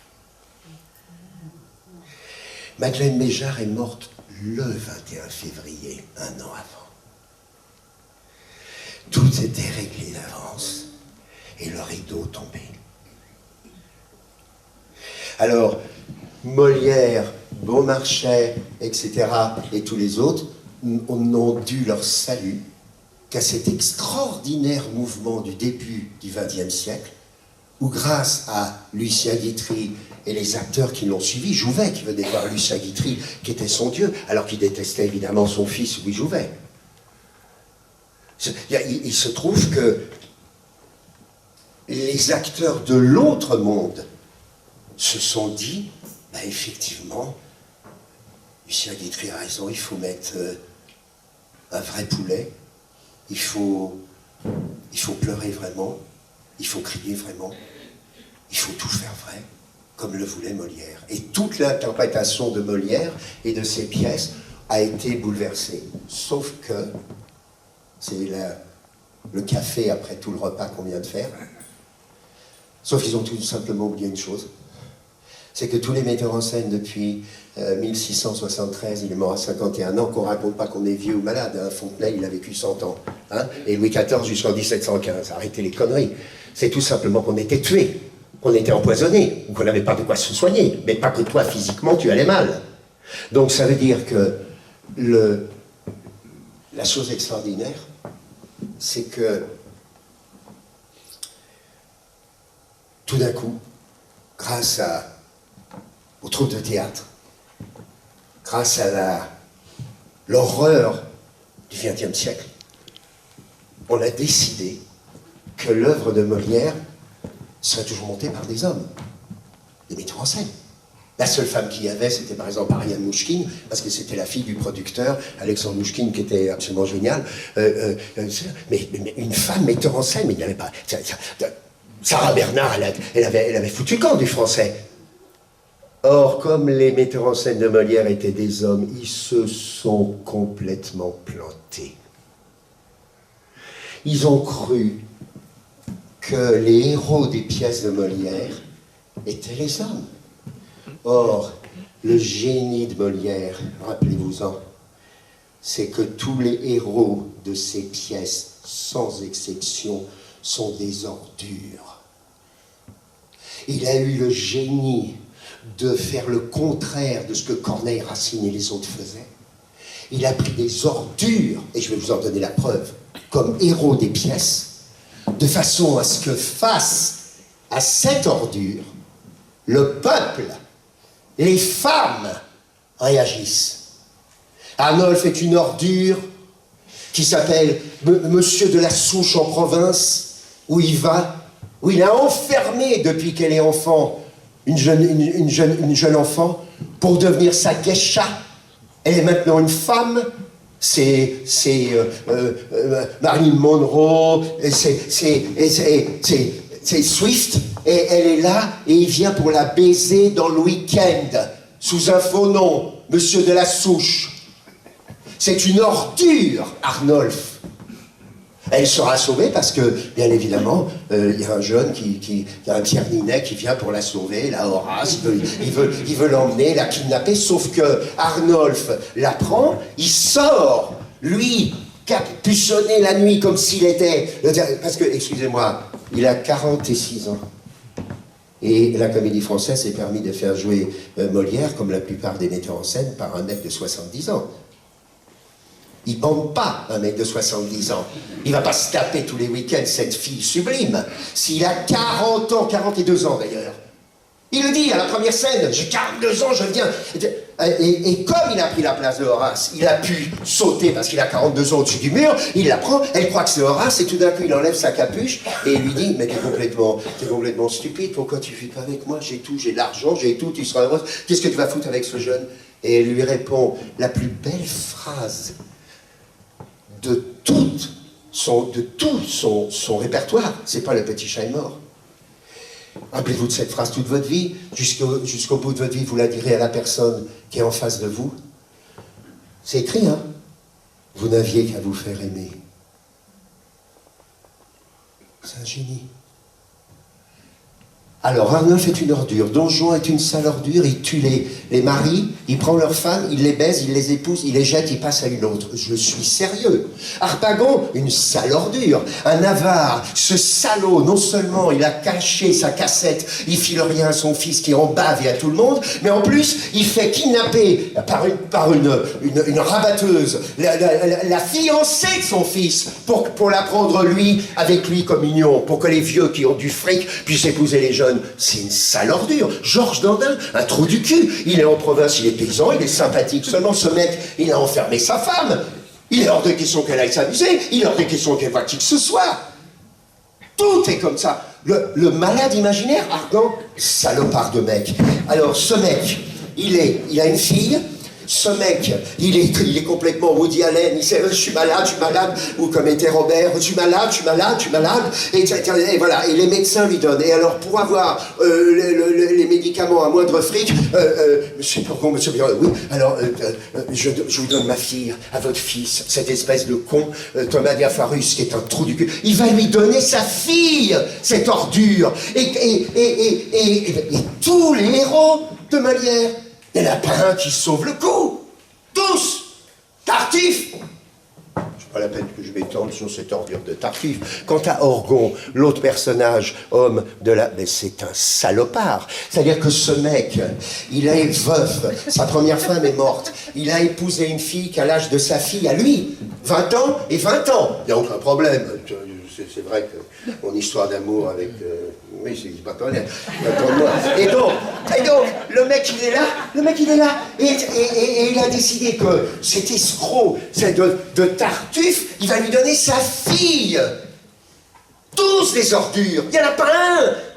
Madeleine Méjart est morte le 21 février, un an avant. Tout était réglé d'avance, et le rideau tombait. Alors, Molière, Beaumarchais, etc., et tous les autres, n'ont dû leur salut qu'à cet extraordinaire mouvement du début du XXe siècle, où grâce à Lucien Guitry et les acteurs qui l'ont suivi, Jouvet qui venait voir Lucien Guitry, qui était son dieu, alors qu'il détestait évidemment son fils Louis Jouvet. Il se trouve que les acteurs de l'autre monde se sont dit, bah effectivement, Lucien Guitry a raison, il faut mettre un vrai poulet, il faut pleurer vraiment, il faut crier vraiment, il faut tout faire vrai, comme le voulait Molière. Et toute l'interprétation de Molière et de ses pièces a été bouleversée. Sauf que, c'est le café après tout le repas qu'on vient de faire, sauf qu'ils ont tout simplement oublié une chose, c'est que tous les metteurs en scène depuis 1673, il est mort à 51 ans, qu'on ne raconte pas qu'on est vieux ou malade. Hein. Fontenay, il a vécu 100 ans. Hein. Et Louis XIV jusqu'en 1715. Arrêtez les conneries. C'est tout simplement qu'on était tués, qu'on était empoisonnés, ou qu'on n'avait pas de quoi se soigner. Mais pas que toi, physiquement, tu allais mal. Donc ça veut dire que la chose extraordinaire, c'est que tout d'un coup, grâce aux troupes de théâtre, grâce à l'horreur du XXe siècle, on a décidé que l'œuvre de Molière serait toujours montée par des hommes, des metteurs en scène. La seule femme qu'il y avait, c'était par exemple Ariane Mouchkine, parce que c'était la fille du producteur, Alexandre Mouchkine, qui était absolument génial. Mais une femme metteur en scène, mais il n'y avait pas... Sarah Bernard, elle avait foutu le camp du français. Or, comme les metteurs en scène de Molière étaient des hommes, ils se sont complètement plantés. Ils ont cru que les héros des pièces de Molière étaient les hommes. Or, le génie de Molière, rappelez-vous-en, c'est que tous les héros de ces pièces, sans exception, sont des ordures. Il a eu le génie de faire le contraire de ce que Corneille, Racine et les autres faisaient. Il a pris des ordures, et je vais vous en donner la preuve, comme héros des pièces, de façon à ce que face à cette ordure, le peuple, les femmes réagissent. Arnolphe est une ordure qui s'appelle Monsieur de la Souche en province, où il va, où il a enfermé depuis qu'elle est enfant une jeune enfant pour devenir sa geisha. Elle est maintenant une femme. C'est Marilyn Monroe, c'est Swift, et elle est là, et il vient pour la baiser dans le week-end, sous un faux nom, Monsieur de la Souche. C'est une ordure, Arnolphe. Elle sera sauvée parce que, bien évidemment, il y a un jeune il y a un Pierre Ninet qui vient pour la sauver, la Horace, il veut l'emmener, la kidnapper, sauf que Arnolphe la prend, il sort, lui, capuchonné la nuit comme s'il était... Parce que, excusez-moi, il a 46 ans. Et la Comédie Française s'est permis de faire jouer Molière, comme la plupart des metteurs en scène, par un mec de 70 ans. Il ne bande pas un mec de 70 ans. Il ne va pas se taper tous les week-ends cette fille sublime. S'il a 40 ans, 42 ans d'ailleurs. Il le dit à la première scène, j'ai 42 ans, je viens. Et comme il a pris la place de Horace, il a pu sauter parce qu'il a 42 ans au-dessus du mur, il la prend, elle croit que c'est Horace, et tout d'un coup il enlève sa capuche et il lui dit, mais t'es complètement stupide, pourquoi tu ne vis pas avec moi? J'ai tout, j'ai de l'argent, j'ai tout, tu seras heureuse, qu'est-ce que tu vas foutre avec ce jeune? Et elle lui répond la plus belle phrase de tout son répertoire. C'est pas le petit chat est mort. Rappelez-vous de cette phrase toute votre vie, jusqu'au bout de votre vie, vous la direz à la personne qui est en face de vous. C'est écrit, hein? Vous n'aviez qu'à vous faire aimer. C'est un génie. Alors, Arnolphe est une ordure, Don Juan est une sale ordure, il tue les maris, il prend leurs femmes, il les baise, il les épouse, il les jette, il passe à une autre. Je suis sérieux. Harpagon, une sale ordure, un avare, ce salaud, non seulement il a caché sa cassette, il file rien à son fils qui en bave et à tout le monde, mais en plus, il fait kidnapper par une rabatteuse la fiancée de son fils pour la prendre avec lui comme union, pour que les vieux qui ont du fric puissent épouser les jeunes. C'est une sale ordure. Georges Dandin, un trou du cul. Il est en province, il est paysan, il est sympathique. Seulement ce mec, il a enfermé sa femme. Il est hors de question qu'elle aille s'amuser. Il est hors de question qu'elle voie qui que ce soit. Tout est comme ça. Le malade imaginaire, Argan, salopard de mec. Alors ce mec, il a une fille. Ce mec, il est complètement Woody Allen, il sait, je suis malade, ou comme était Robert, je suis malade, et voilà, et les médecins lui donnent. Et alors, pour avoir les médicaments à moindre fric, monsieur Bourgon, monsieur Biron, oui, alors, je vous donne ma fille à votre fils, cette espèce de con, Thomas Diaphorus, qui est un trou du cul, il va lui donner sa fille, cette ordure, et tous les héros de Molière. Il n'y en a pas un qui sauve le coup. Tous. Tartuffe. C'est pas la peine que je m'étende sur cette ordure de Tartuffe. Quant à Orgon, l'autre personnage, homme de la... Mais c'est un salopard. C'est-à-dire que ce mec, il est veuf. Sa première femme est morte. Il a épousé une fille qu'à l'âge de sa fille, à lui. 20 ans et 20 ans. Il n'y a aucun problème. C'est vrai que mon histoire d'amour avec... oui, c'est pas toi, pour moi. Et donc, le mec il est là, et il a décidé que cet escroc, de Tartuffe, il va lui donner sa fille. Tous les ordures. Il n'y en a pas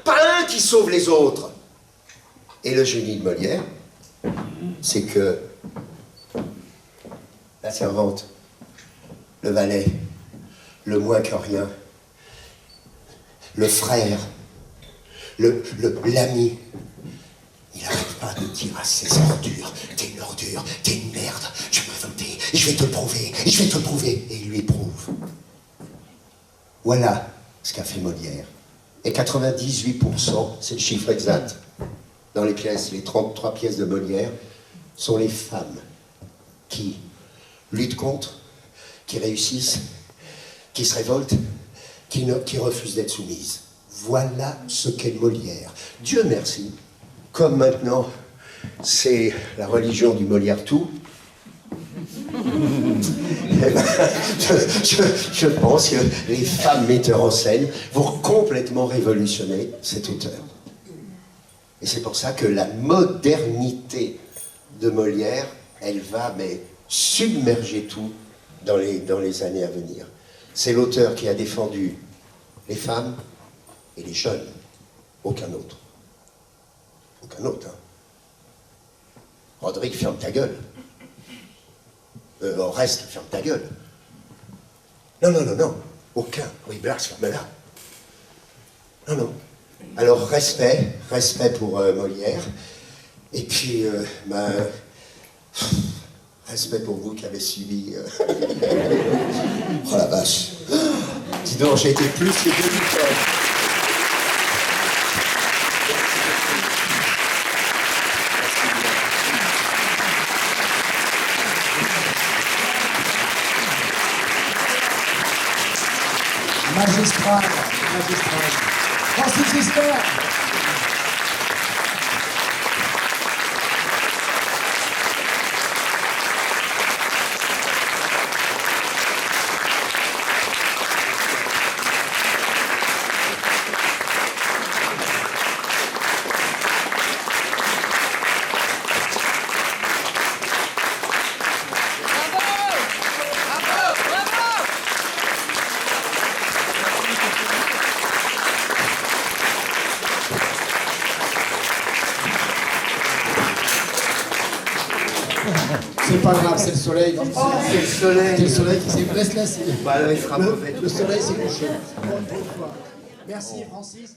un qui sauve les autres. Et le génie de Molière, c'est que la servante, le valet, le moins que rien, le frère, l'ami, il n'arrête pas de dire à ces ordures, t'es une ordure, t'es une merde, je vais me voter, et je vais te le prouver, et je vais te le prouver, et il lui prouve. Voilà ce qu'a fait Molière. Et 98%, c'est le chiffre exact, dans les pièces, les 33 pièces de Molière, sont les femmes qui luttent contre, qui réussissent, qui se révoltent, qui refusent d'être soumises. Voilà ce qu'est Molière. Dieu merci, comme maintenant c'est la religion du Molière tout, eh ben, je pense que les femmes metteurs en scène vont complètement révolutionner cet auteur. Et c'est pour ça que la modernité de Molière, elle va mais submerger tout dans les années à venir. C'est l'auteur qui a défendu les femmes et les jeunes. Aucun autre. Aucun autre, hein. Roderick, ferme ta gueule. Reste, ferme ta gueule. Non, non, non, non. Aucun. Oui, Blas, ferme-la. Non, non. Alors, respect pour Molière. Et puis, respect pour vous qui avez suivi. Oh la vache. Dis donc, j'ai été plus que débutant. Magistral. Francis Huster. C'est pas grave, c'est le soleil. C'est le soleil. C'est le soleil qui s'est... Laisse-la. Bah, il fera mauvais. Le soleil s'est couché. Merci Francis.